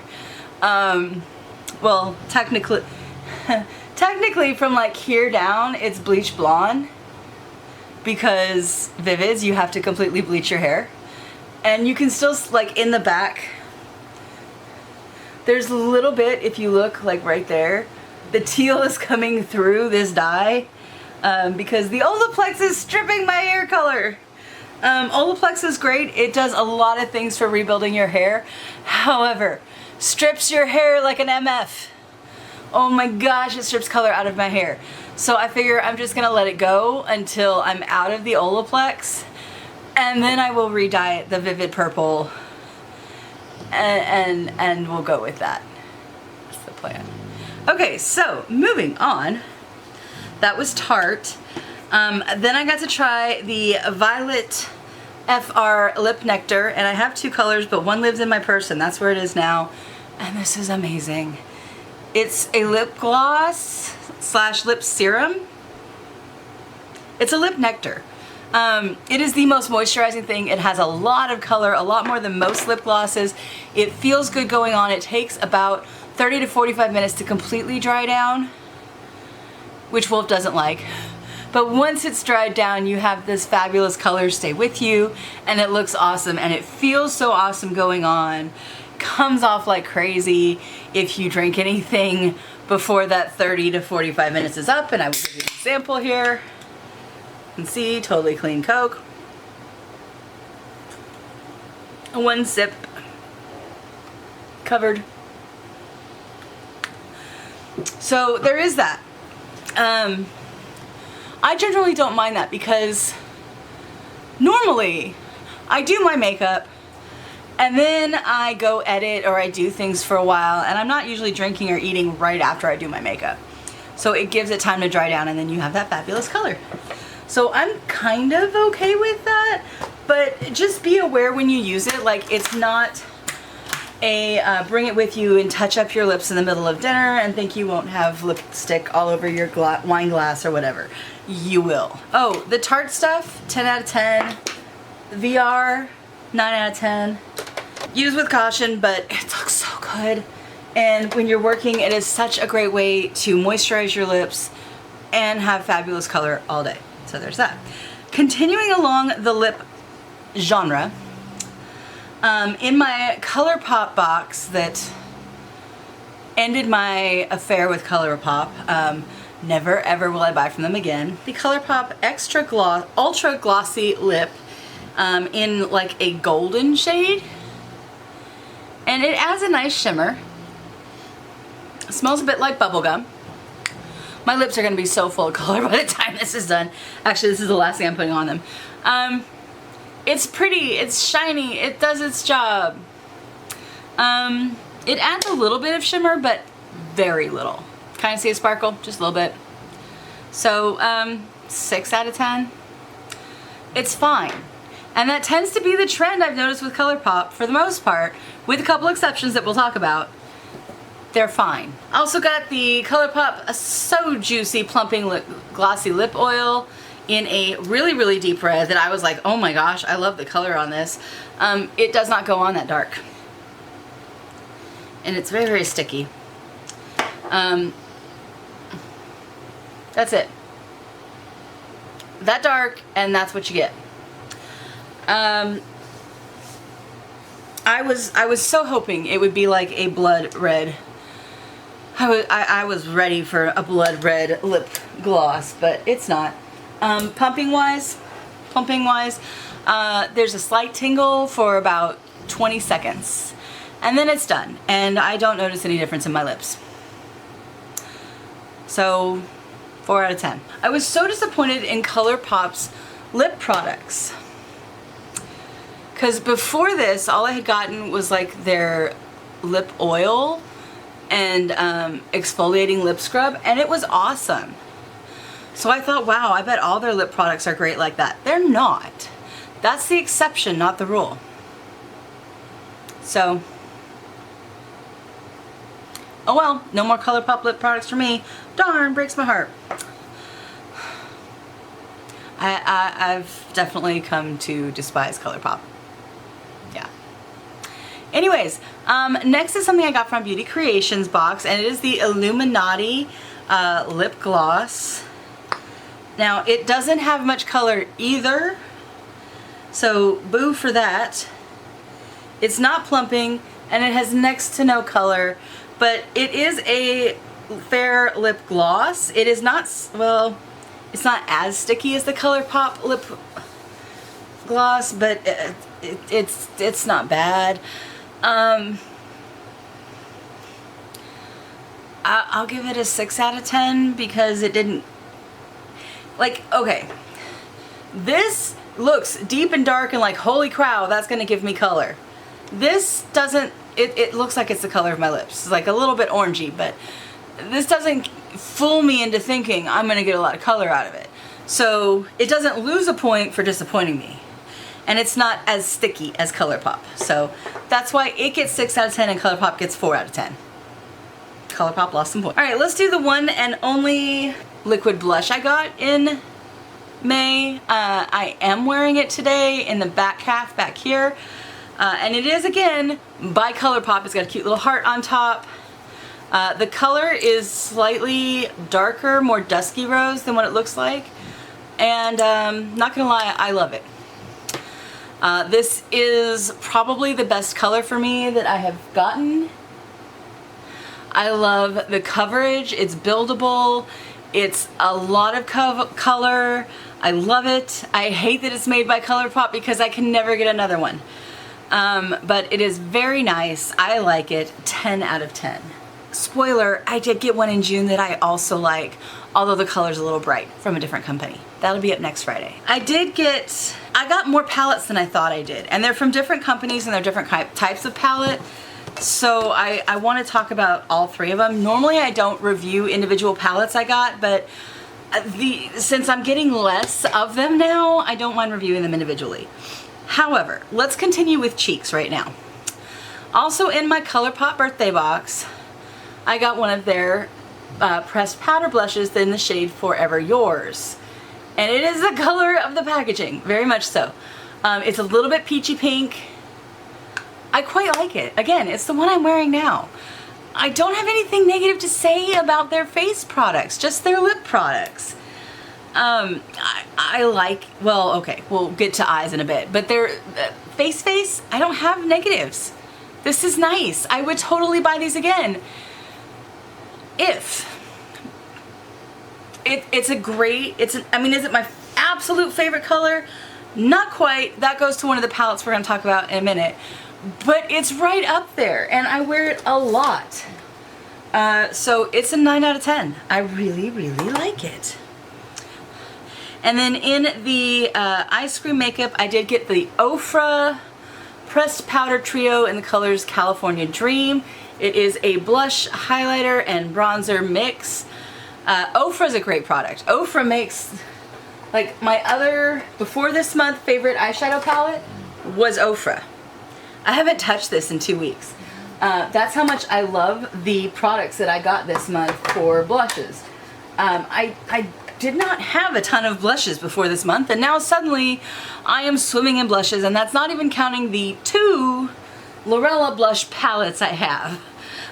Well, technically from like here down, it's bleach blonde, because Vivids, you have to completely bleach your hair. And you can still, like, in the back, there's a little bit, if you look, like, right there, the teal is coming through this dye, because the Olaplex is stripping my hair color. Olaplex is great. It does a lot of things for rebuilding your hair. However, strips your hair like an MF. Oh my gosh, it strips color out of my hair. So I figure I'm just gonna let it go until I'm out of the Olaplex. And then I will re-dye it the vivid purple, and we'll go with that. That's the plan. Okay, so moving on. That was Tarte. Then I got to try the Violet FR Lip Nectar, and I have 2 colors, but one lives in my purse, and that's where it is now. And this is amazing. It's a lip gloss / lip serum. It's a lip nectar. It is the most moisturizing thing. It has a lot of color, a lot more than most lip glosses. It feels good going on. It takes about 30 to 45 minutes to completely dry down, which Wolf doesn't like. But once it's dried down, you have this fabulous color stay with you, and it looks awesome, and it feels so awesome going on. Comes off like crazy if you drink anything before that 30 to 45 minutes is up, and I will give you an example here. You can see, totally clean Coke. one sip covered. So there is that. I generally don't mind that because normally I do my makeup and then I go edit or I do things for a while, and I'm not usually drinking or eating right after I do my makeup. So it gives it time to dry down, and then you have that fabulous color. So I'm kind of okay with that, but just be aware when you use it. Like, it's not a bring it with you and touch up your lips in the middle of dinner and think you won't have lipstick all over your wine glass or whatever. You will. Oh, the Tarte stuff, 10 out of 10. VR, 9 out of 10. Use with caution, but it looks so good. And when you're working, it is such a great way to moisturize your lips and have fabulous color all day. So there's that. Continuing along the lip genre, in my ColourPop box that ended my affair with ColourPop, never ever will I buy from them again, the ColourPop Extra Gloss, Ultra Glossy Lip in like a golden shade. And it adds a nice shimmer. It smells a bit like bubblegum. My lips are going to be so full of color by the time this is done. Actually, this is the last thing I'm putting on them. It's pretty, it's shiny, it does its job. It adds a little bit of shimmer, but very little. Kind of see a sparkle, just a little bit. So, 6 out of 10. It's fine. And that tends to be the trend I've noticed with ColourPop for the most part, with a couple exceptions that we'll talk about. They're fine. I also got the ColourPop So Juicy Plumping Glossy Lip Oil in a really, really deep red that I was like, oh my gosh, I love the color on this. It does not go on that dark. And it's very, very sticky. That's it. That dark, and that's what you get. I was so hoping it would be like a blood red. I was ready for a blood red lip gloss, but it's not. Pumping wise, there's a slight tingle for about 20 seconds, and then it's done, and I don't notice any difference in my lips. So, 4 out of 10. I was so disappointed in ColourPop's lip products. Because before this, all I had gotten was like their lip oil and exfoliating lip scrub, and it was awesome. So I thought, wow, I bet all their lip products are great like that. They're not. That's the exception, not the rule. So, oh well, no more ColourPop lip products for me. Darn, breaks my heart. I've definitely come to despise ColourPop. Yeah. Anyways, next is something I got from Beauty Creations box, and it is the Illuminati lip gloss. Now, it doesn't have much color either, so boo for that. It's not plumping, and it has next to no color, but it is a fair lip gloss. It is not, well, it's not as sticky as the ColourPop lip gloss, but it's not bad. I'll give it a 6 out of 10 because it didn't, like, okay, this looks deep and dark and like, holy crow, that's gonna give me color. This doesn't, it looks like it's the color of my lips. It's like a little bit orangey, but this doesn't fool me into thinking I'm gonna get a lot of color out of it. So it doesn't lose a point for disappointing me. And it's not as sticky as ColourPop. So that's why it gets 6 out of 10 and ColourPop gets 4 out of 10. ColourPop lost some points. Alright, let's do the one and only liquid blush I got in May. I am wearing it today in the back half, back here. And it is, again, by ColourPop. It's got a cute little heart on top. The color is slightly darker, more dusky rose than what it looks like. And not gonna lie, I love it. This is probably the best color for me that I have gotten. I love the coverage. It's buildable. It's a lot of color. I love it. I hate that it's made by ColourPop because I can never get another one. But it is very nice. I like it. 10 out of 10. Spoiler, I did get one in June that I also like, although the color's a little bright, from a different company. That'll be up next Friday. I got more palettes than I thought I did, and they're from different companies and they're different types of palette. So I want to talk about all three of them. Normally I don't review individual palettes I got, but since I'm getting less of them now, I don't mind reviewing them individually. However, let's continue with cheeks right now. Also in my ColourPop birthday box, I got one of their pressed powder blushes in the shade Forever Yours. And it is the color of the packaging, very much so. It's a little bit peachy pink. I quite like it. Again, it's the one I'm wearing now. I don't have anything negative to say about their face products, just their lip products. I like, well, okay, we'll get to eyes in a bit, but their face, I don't have negatives. This is nice. I would totally buy these again. If it's a great, I mean, is it my absolute favorite color? Not quite. That goes to one of the palettes we're going to talk about in a minute. But it's right up there, and I wear it a lot. So it's a 9 out of 10. I really, really like it. And then in the Ice Cream Makeup, I did get the Ofra Pressed Powder Trio in the colors California Dream. It is a blush, highlighter, and bronzer mix. Ofra is a great product. Ofra makes, like, my other, before this month, favorite eyeshadow palette was Ofra. I haven't touched this in 2 weeks. That's how much I love the products that I got this month for blushes. I did not have a ton of blushes before this month, and now suddenly I am swimming in blushes, and that's not even counting the 2 Lorella blush palettes I have.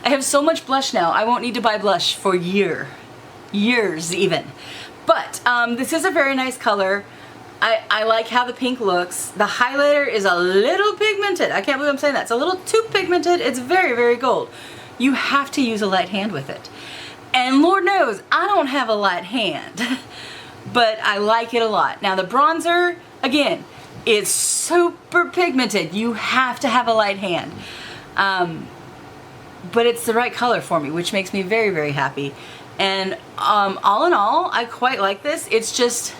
I have so much blush now, I won't need to buy blush for years even. But this is a very nice color. I like how the pink looks. The highlighter is a little pigmented. I can't believe I'm saying that. It's a little too pigmented. It's very, very gold. You have to use a light hand with it. And Lord knows, I don't have a light hand. But I like it a lot. Now the bronzer, again, is super pigmented. You have to have a light hand. But it's the right color for me, which makes me very, very happy. And all in all, I quite like this. It's just,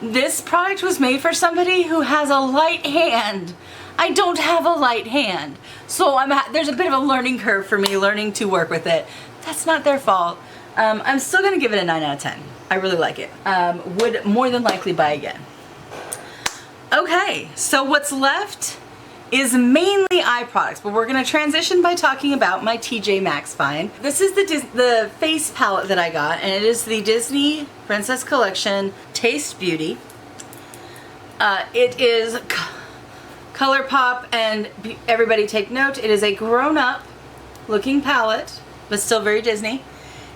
this product was made for somebody who has a light hand. I don't have a light hand. So there's a bit of a learning curve for me, learning to work with it. That's not their fault. I'm still gonna give it a 9 out of 10. I really like it. Would more than likely buy again. Okay, so what's left is mainly eye products, but we're gonna transition by talking about my TJ Maxx find. This is the face palette that I got, and it is the Disney Princess Collection Taste Beauty. It is ColourPop, and everybody take note, it is a grown-up looking palette, but still very Disney.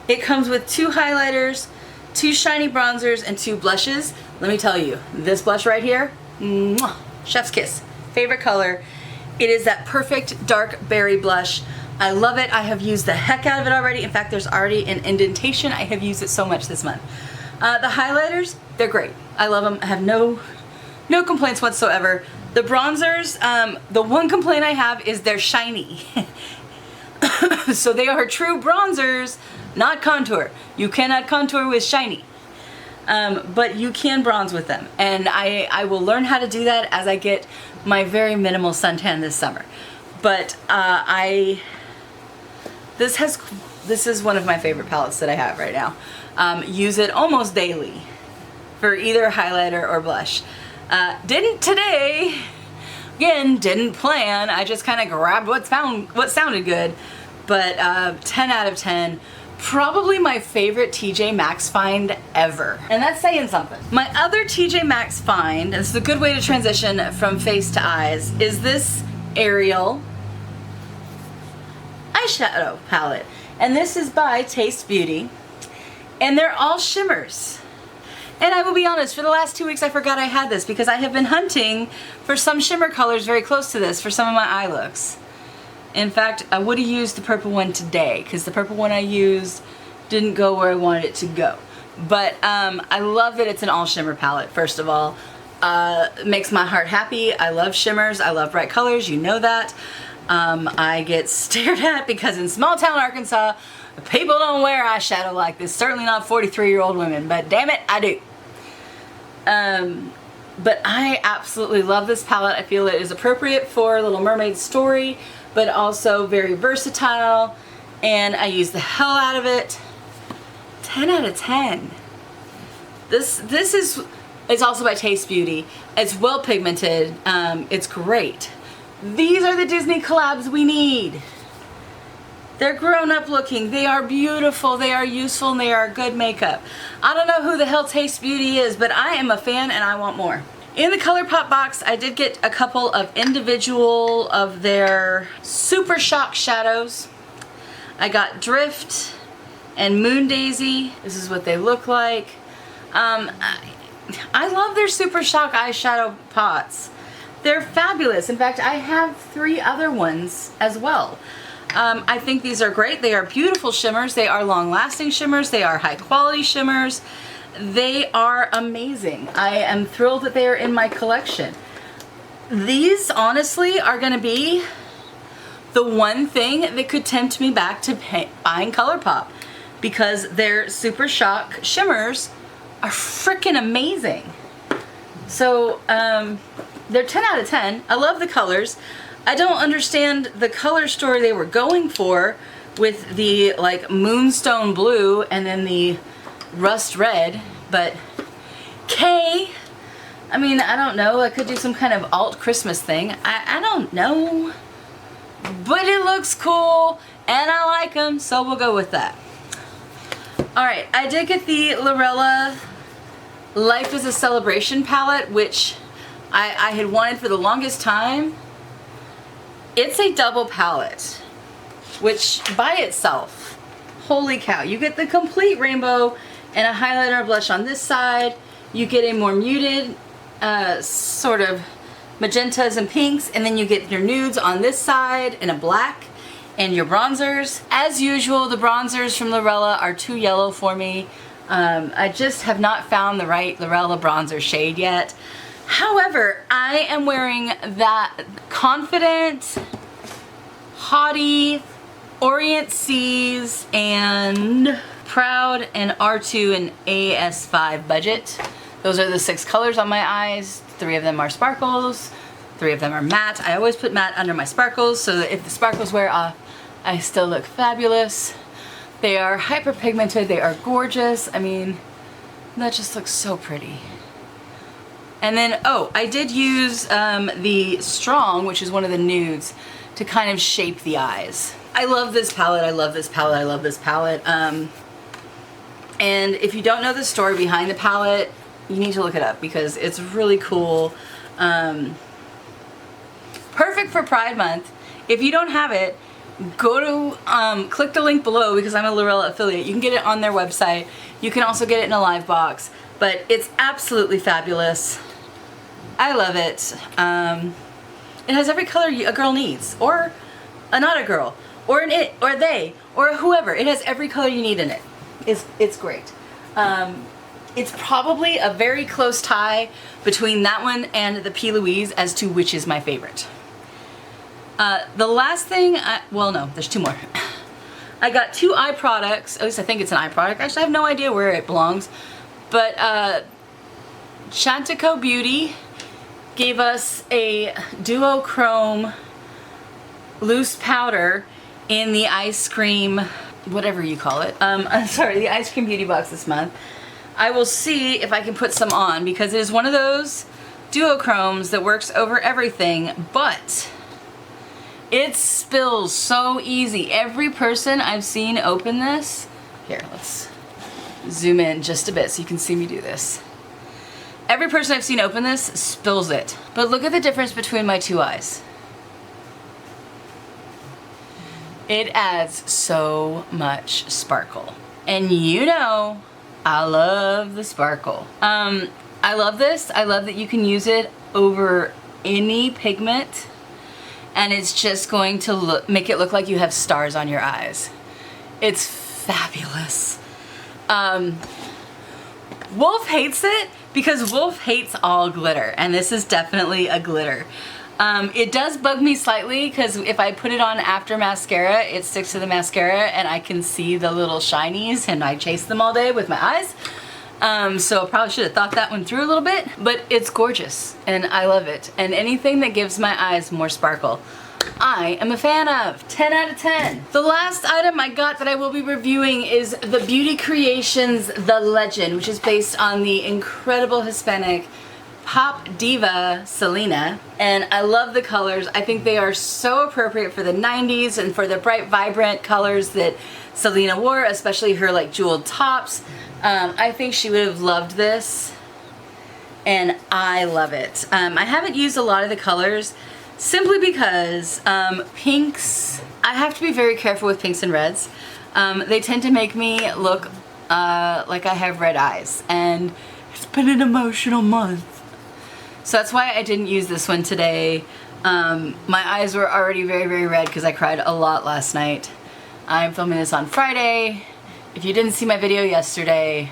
It comes with 2 highlighters, 2 shiny bronzers, and 2 blushes. Let me tell you, this blush right here, mwah, chef's kiss. Favorite color. It is that perfect dark berry blush. I love it. I have used the heck out of it already. In fact, there's already an indentation. I have used it so much this month. The highlighters, they're great. I love them. I have no complaints whatsoever. The bronzers, the one complaint I have is they're shiny. So they are true bronzers, not contour. You cannot contour with shiny. But you can bronze with them, and I will learn how to do that as I get my very minimal suntan this summer. But this is one of my favorite palettes that I have right now. Use it almost daily for either highlighter or blush. Didn't today. Again, didn't plan. I just kind of grabbed what sounded good. But 10 out of 10. Probably my favorite TJ Maxx find ever. And that's saying something. My other TJ Maxx find, this is a good way to transition from face to eyes, is this Ariel eyeshadow palette. And this is by Taste Beauty. And they're all shimmers. And I will be honest, for the last 2 weeks I forgot I had this because I have been hunting for some shimmer colors very close to this for some of my eye looks. In fact, I would have used the purple one today because the purple one I used didn't go where I wanted it to go. But I love that it's an all shimmer palette, first of all. makes my heart happy. I love shimmers. I love bright colors. You know that. I get stared at because in small town Arkansas, people don't wear eyeshadow like this. Certainly not 43-year-old women, but damn it, I do. But I absolutely love this palette. I feel it is appropriate for Little Mermaid story, but also very versatile, and I use the hell out of it. 10 out of 10. This is, it's also by Taste Beauty. It's well pigmented. It's great. These are the Disney collabs we need. They're grown up looking, they are beautiful, they are useful, and they are good makeup. I don't know who the hell Taste Beauty is, but I am a fan and I want more. In the ColourPop box, I did get a couple of individual of their Super Shock shadows. I got Drift and Moon Daisy. This is what they look like. I love their Super Shock eyeshadow pots. They're fabulous. In fact, I have 3 other ones as well. I think these are great. They are beautiful shimmers. They are long-lasting shimmers. They are high-quality shimmers. They are amazing. I am thrilled that they are in my collection. These, honestly, are going to be the one thing that could tempt me back to buying ColourPop, because their Super Shock shimmers are freaking amazing. So, they're 10 out of 10. I love the colors. I don't understand the color story they were going for with the like moonstone blue and then the rust red, but I mean, I don't know. I could do some kind of alt Christmas thing. I don't know. But it looks cool and I like them, so we'll go with that. Alright, I did get the Lorella Life is a Celebration palette, which I had wanted for the longest time. It's a double palette, which by itself, holy cow, you get the complete rainbow and a highlighter and blush on this side. You get a more muted sort of magentas and pinks, and then you get your nudes on this side and a black and your bronzers. As usual, the bronzers from Lorella are too yellow for me. I just have not found the right Lorella bronzer shade yet. However, I am wearing that confident, haughty, Orient Seas, and Proud and R2 and AS5 budget. Those are the 6 colors on my eyes. 3 of them are sparkles, 3 of them are matte. I always put matte under my sparkles so that if the sparkles wear off, I still look fabulous. They are hyperpigmented, they are gorgeous. I mean, that just looks so pretty. And then, oh, I did use the Strong, which is one of the nudes, to kind of shape the eyes. I love this palette, I love this palette, I love this palette. And if you don't know the story behind the palette, you need to look it up because it's really cool. Perfect for Pride Month. If you don't have it, go to, click the link below because I'm a Lorella affiliate. You can get it on their website. You can also get it in a live box, but it's absolutely fabulous. I love it. It has every color a girl needs, or not a girl, or an it, or they, or whoever. It has every color you need in it. It's great. It's probably a very close tie between that one and the P. Louise as to which is my favorite. The last thing, well no, there's 2 more. I got 2 eye products, at least I think it's an eye product. Actually, I have no idea where it belongs. But Chantico Beauty gave us a duochrome loose powder in the ice cream, whatever you call it. I'm sorry, the ice cream beauty box this month. I will see if I can put some on because it is one of those duochromes that works over everything, but it spills so easy. Every person I've seen open this, here, let's zoom in just a bit so you can see me do this. Every person I've seen open this spills it. But look at the difference between my 2 eyes. It adds so much sparkle. And you know, I love the sparkle. I love this. I love that you can use it over any pigment and it's just going to make it look like you have stars on your eyes. It's fabulous. Wolf hates it because Wolf hates all glitter, and this is definitely a glitter. It does bug me slightly because if I put it on after mascara, it sticks to the mascara and I can see the little shinies and I chase them all day with my eyes. So I probably should have thought that one through a little bit, but it's gorgeous and I love it. And anything that gives my eyes more sparkle, I am a fan of. 10 out of 10. The last item I got that I will be reviewing is the Beauty Creations The Legend, which is based on the incredible Hispanic pop diva Selena, and I love the colors. I think they are so appropriate for the 90s and for the bright, vibrant colors that Selena wore, especially her like jeweled tops. I think she would have loved this, and I love it. I haven't used a lot of the colors simply because pinks, I have to be very careful with pinks and reds. They tend to make me look like I have red eyes, and it's been an emotional month. So that's why I didn't use this one today. My eyes were already very, very red because I cried a lot last night. I'm filming this on Friday. If you didn't see my video yesterday,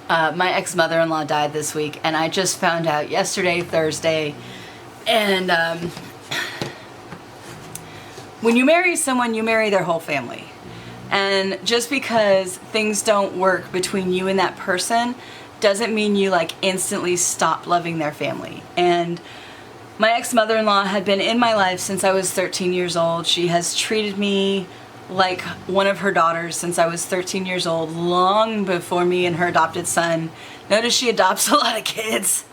my ex-mother-in-law died this week, and I just found out yesterday, Thursday. And when you marry someone, you marry their whole family. And just because things don't work between you and that person doesn't mean you like instantly stop loving their family. And my ex-mother-in-law had been in my life since I was 13 years old. She has treated me like one of her daughters since I was 13 years old, long before me and her adopted son. Notice she adopts a lot of kids.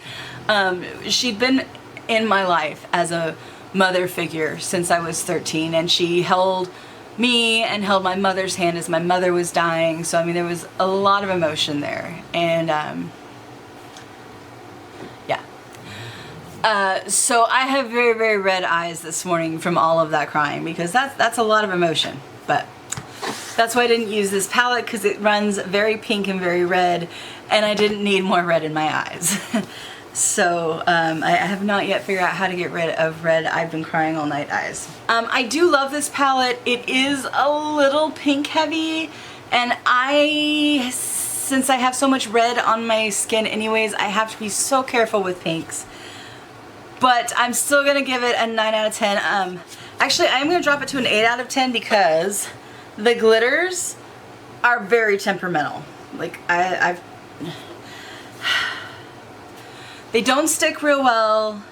She'd been in my life as a mother figure since I was 13, and she held me and held my mother's hand as my mother was dying. So I mean, there was a lot of emotion there, and yeah. So I have very, very red eyes this morning from all of that crying, because that's a lot of emotion. But that's why I didn't use this palette, because it runs very pink and very red, and I didn't need more red in my eyes. So I have not yet figured out how to get rid of red I've been crying all night eyes. I do love this palette. It is a little pink heavy, and since I have so much red on my skin anyways, I have to be so careful with pinks. But I'm still gonna give it a 9 out of 10. Actually, I'm gonna drop it to an 8 out of 10 because the glitters are very temperamental. Like they don't stick real well.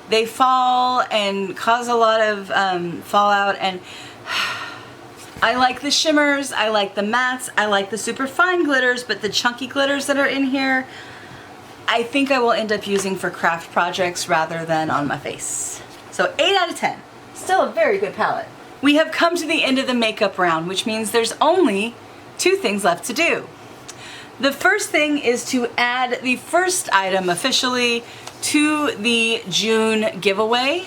They fall and cause a lot of fallout, and I like the shimmers, I like the mattes, I like the super fine glitters, but the chunky glitters that are in here, I think I will end up using for craft projects rather than on my face. So 8 out of 10. Still a very good palette. We have come to the end of the makeup round, which means there's only 2 things left to do. The first thing is to add the first item officially to the June giveaway,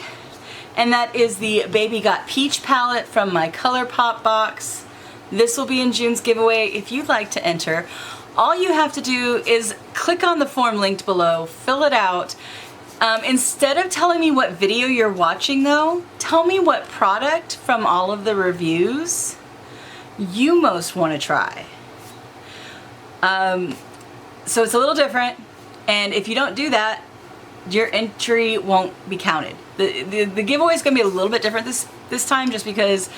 and that is the Baby Got Peach palette from my ColourPop box. This will be in June's giveaway. If you'd like to enter, all you have to do is click on the form linked below, fill it out. Instead of telling me what video you're watching though, tell me what product from all of the reviews you most want to try. So it's a little different, and if you don't do that, your entry won't be counted. The giveaway is going to be a little bit different this time, just because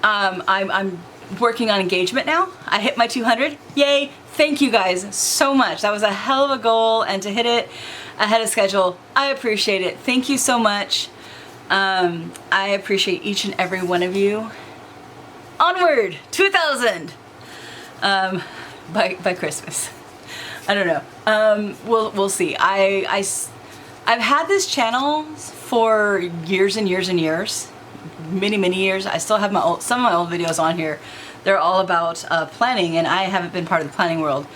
I'm working on engagement now. I hit my 200. Yay! Thank you guys so much. That was a hell of a goal, and to hit it ahead of schedule, I appreciate it. Thank you so much. I appreciate each and every one of you. Onward! 2,000! By Christmas. I don't know. We'll see. I've had this channel for years and years and years. Many years. I still have some of my old videos on here. They're all about planning, and I haven't been part of the planning world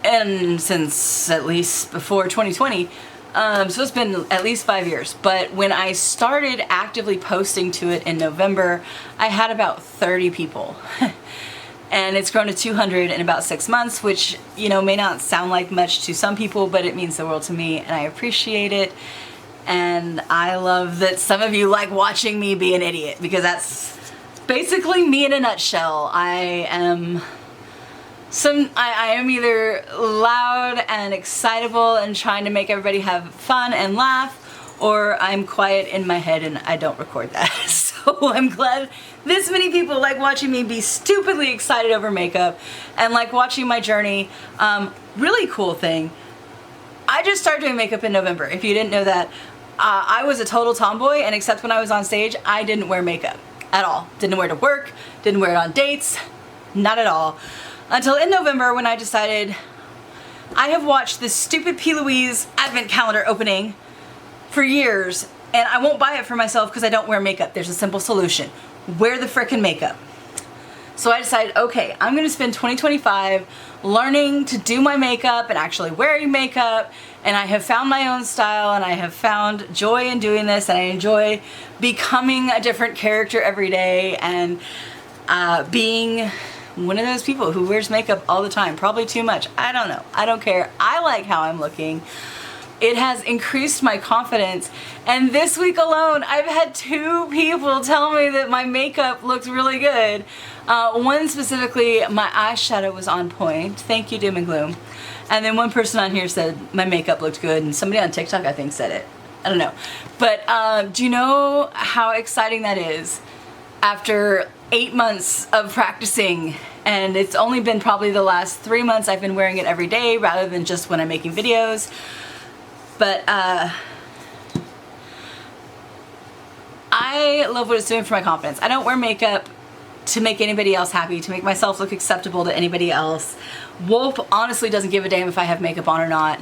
and since at least before 2020. So it's been at least 5 years. But when I started actively posting to it in November, I had about 30 people. And it's grown to 200 in about 6 months, which, you know, may not sound like much to some people, but it means the world to me, and I appreciate it. And I love that some of you like watching me be an idiot, because that's basically me in a nutshell. I am I am either loud and excitable and trying to make everybody have fun and laugh, or I'm quiet in my head and I don't record that. So I'm glad this many people like watching me be stupidly excited over makeup and like watching my journey. Really cool thing, I just started doing makeup in November. If you didn't know that, I was a total tomboy, and except when I was on stage, I didn't wear makeup at all. Didn't wear it to work, didn't wear it on dates, not at all. Until in November when I decided I have watched this stupid P. Louise advent calendar opening for years, and I won't buy it for myself because I don't wear makeup. There's a simple solution. Wear the frickin' makeup. So I decided, okay, I'm gonna spend 2025 learning to do my makeup and actually wearing makeup, and I have found my own style, and I have found joy in doing this, and I enjoy becoming a different character every day, and being one of those people who wears makeup all the time, probably too much. I don't know, I don't care. I like how I'm looking. It has increased my confidence, and this week alone I've had 2 people tell me that my makeup looks really good. One specifically, my eyeshadow was on point. Thank you, Doom and Gloom. And then one person on here said my makeup looked good, and somebody on TikTok I think said it. I don't know. But do you know how exciting that is? After 8 months of practicing, and it's only been probably the last 3 months I've been wearing it every day rather than just when I'm making videos. But I love what it's doing for my confidence. I don't wear makeup to make anybody else happy, to make myself look acceptable to anybody else. Wolf honestly doesn't give a damn if I have makeup on or not.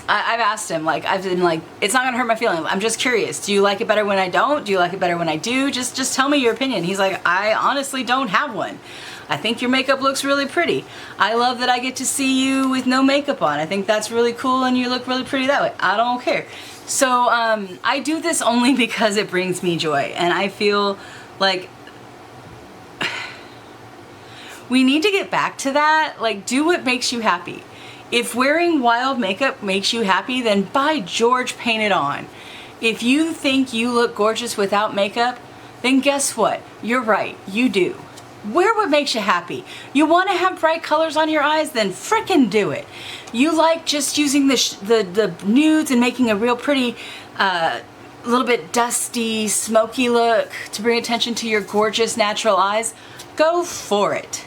I've asked him, like, I've been like, it's not gonna hurt my feelings. I'm just curious. Do you like it better when I don't? Do you like it better when I do? Just tell me your opinion. He's like, I honestly don't have one. I think your makeup looks really pretty. I love that I get to see you with no makeup on. I think that's really cool, and you look really pretty that way. I don't care. So I do this only because it brings me joy, and I feel like we need to get back to that. Like, do what makes you happy. If wearing wild makeup makes you happy, then by George, paint it on. If you think you look gorgeous without makeup, then guess what? You're right, you do. Wear what makes you happy. You want to have bright colors on your eyes? Then frickin' do it. You like just using the nudes and making a real pretty, little bit dusty, smoky look to bring attention to your gorgeous natural eyes? Go for it.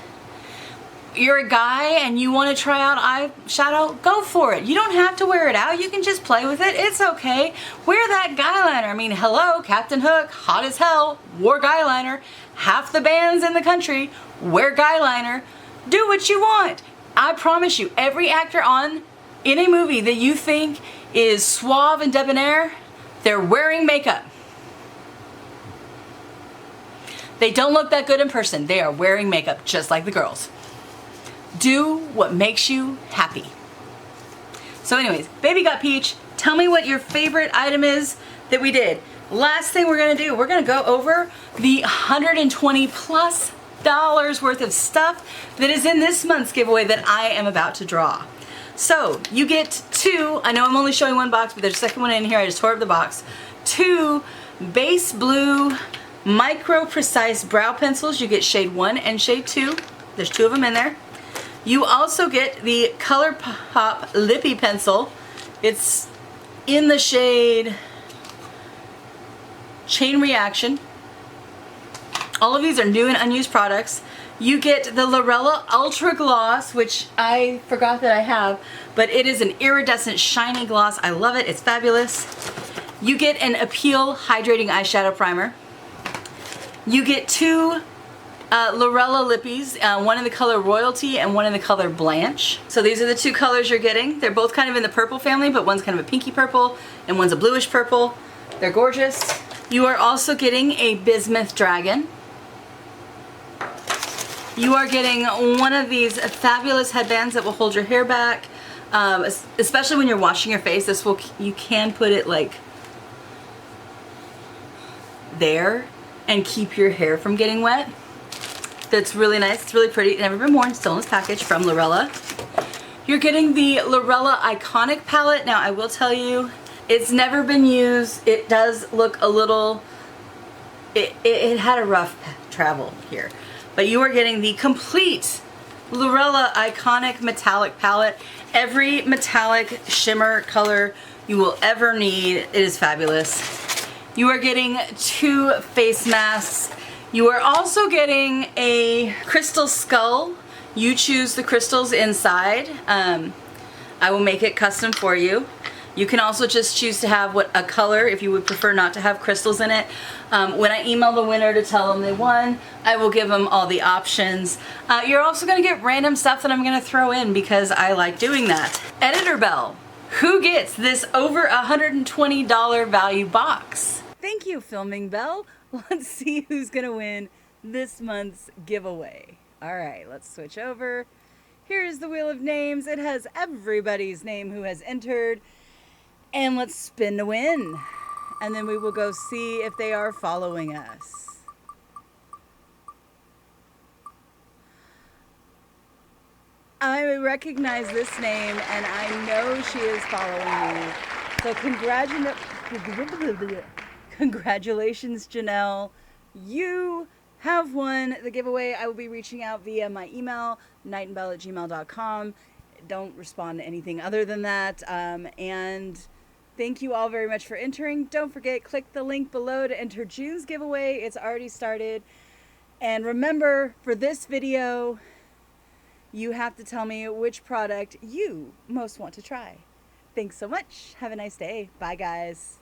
You're a guy and you want to try out eyeshadow? Go for it. You don't have to wear it out. You can just play with it. It's okay. Wear that guy liner. I mean, hello, Captain Hook, hot as hell, wore guy liner. Half the bands in the country wear guy liner. Do what you want. I promise you, every actor in a movie that you think is suave and debonair, they're wearing makeup. They don't look that good in person. They are wearing makeup just like the girls. Do what makes you happy. So anyways, Baby Got Peach, tell me what your favorite item is that we did. Last thing we're gonna do, we're gonna go over the $120+ worth of stuff that is in this month's giveaway that I am about to draw. So you get 2, I know I'm only showing 1 box, but there's a second one in here, I just tore up the box. 2 base blue micro precise brow pencils. You get shade 1 and shade 2. There's 2 of them in there. You also get the ColourPop Lippy Pencil. It's in the shade Chain Reaction. All of these are new and unused products. You get the Lorella Ultra Gloss, which I forgot that I have, but it is an iridescent shiny gloss. I love it. It's fabulous. You get an Appeal Hydrating Eyeshadow Primer. You get 2 Lorella Lippies, one in the color Royalty and one in the color Blanche. So these are the 2 colors you're getting. They're both kind of in the purple family, but one's kind of a pinky purple and one's a bluish purple. They're gorgeous. You are also getting a Bismuth Dragon. You are getting one of these fabulous headbands that will hold your hair back, especially when you're washing your face. You can put it like there and keep your hair from getting wet. That's really nice. It's really pretty. Never been worn. Still in this package from Lorella. You're getting the Lorella Iconic palette. Now I will tell you, it's never been used. It does look a little, it had a rough travel here. but you are getting the complete Lorella Iconic Metallic Palette. Every metallic shimmer color you will ever need. It is fabulous. You are getting 2 face masks. You are also getting a crystal skull. You choose the crystals inside. I will make it custom for you. You can also just choose to have a color if you would prefer not to have crystals in it. When I email the winner to tell them they won, I will give them all the options. You're also gonna get random stuff that I'm gonna throw in because I like doing that. Editor Bell, who gets this over $120 value box? Thank you, Filming Bell. Let's see who's gonna win this month's giveaway. All right, let's switch over. Here's the wheel of names. It has everybody's name who has entered. And let's spin to win. And then we will go see if they are following us. I recognize this name and I know she is following me. So congratulations, Janelle. You have won the giveaway. I will be reaching out via my email, knightandbell@gmail.com. Don't respond to anything other than that. And thank you all very much for entering. Don't forget, click the link below to enter June's giveaway. It's already started. And remember, for this video, you have to tell me which product you most want to try. Thanks so much. Have a nice day. Bye, guys.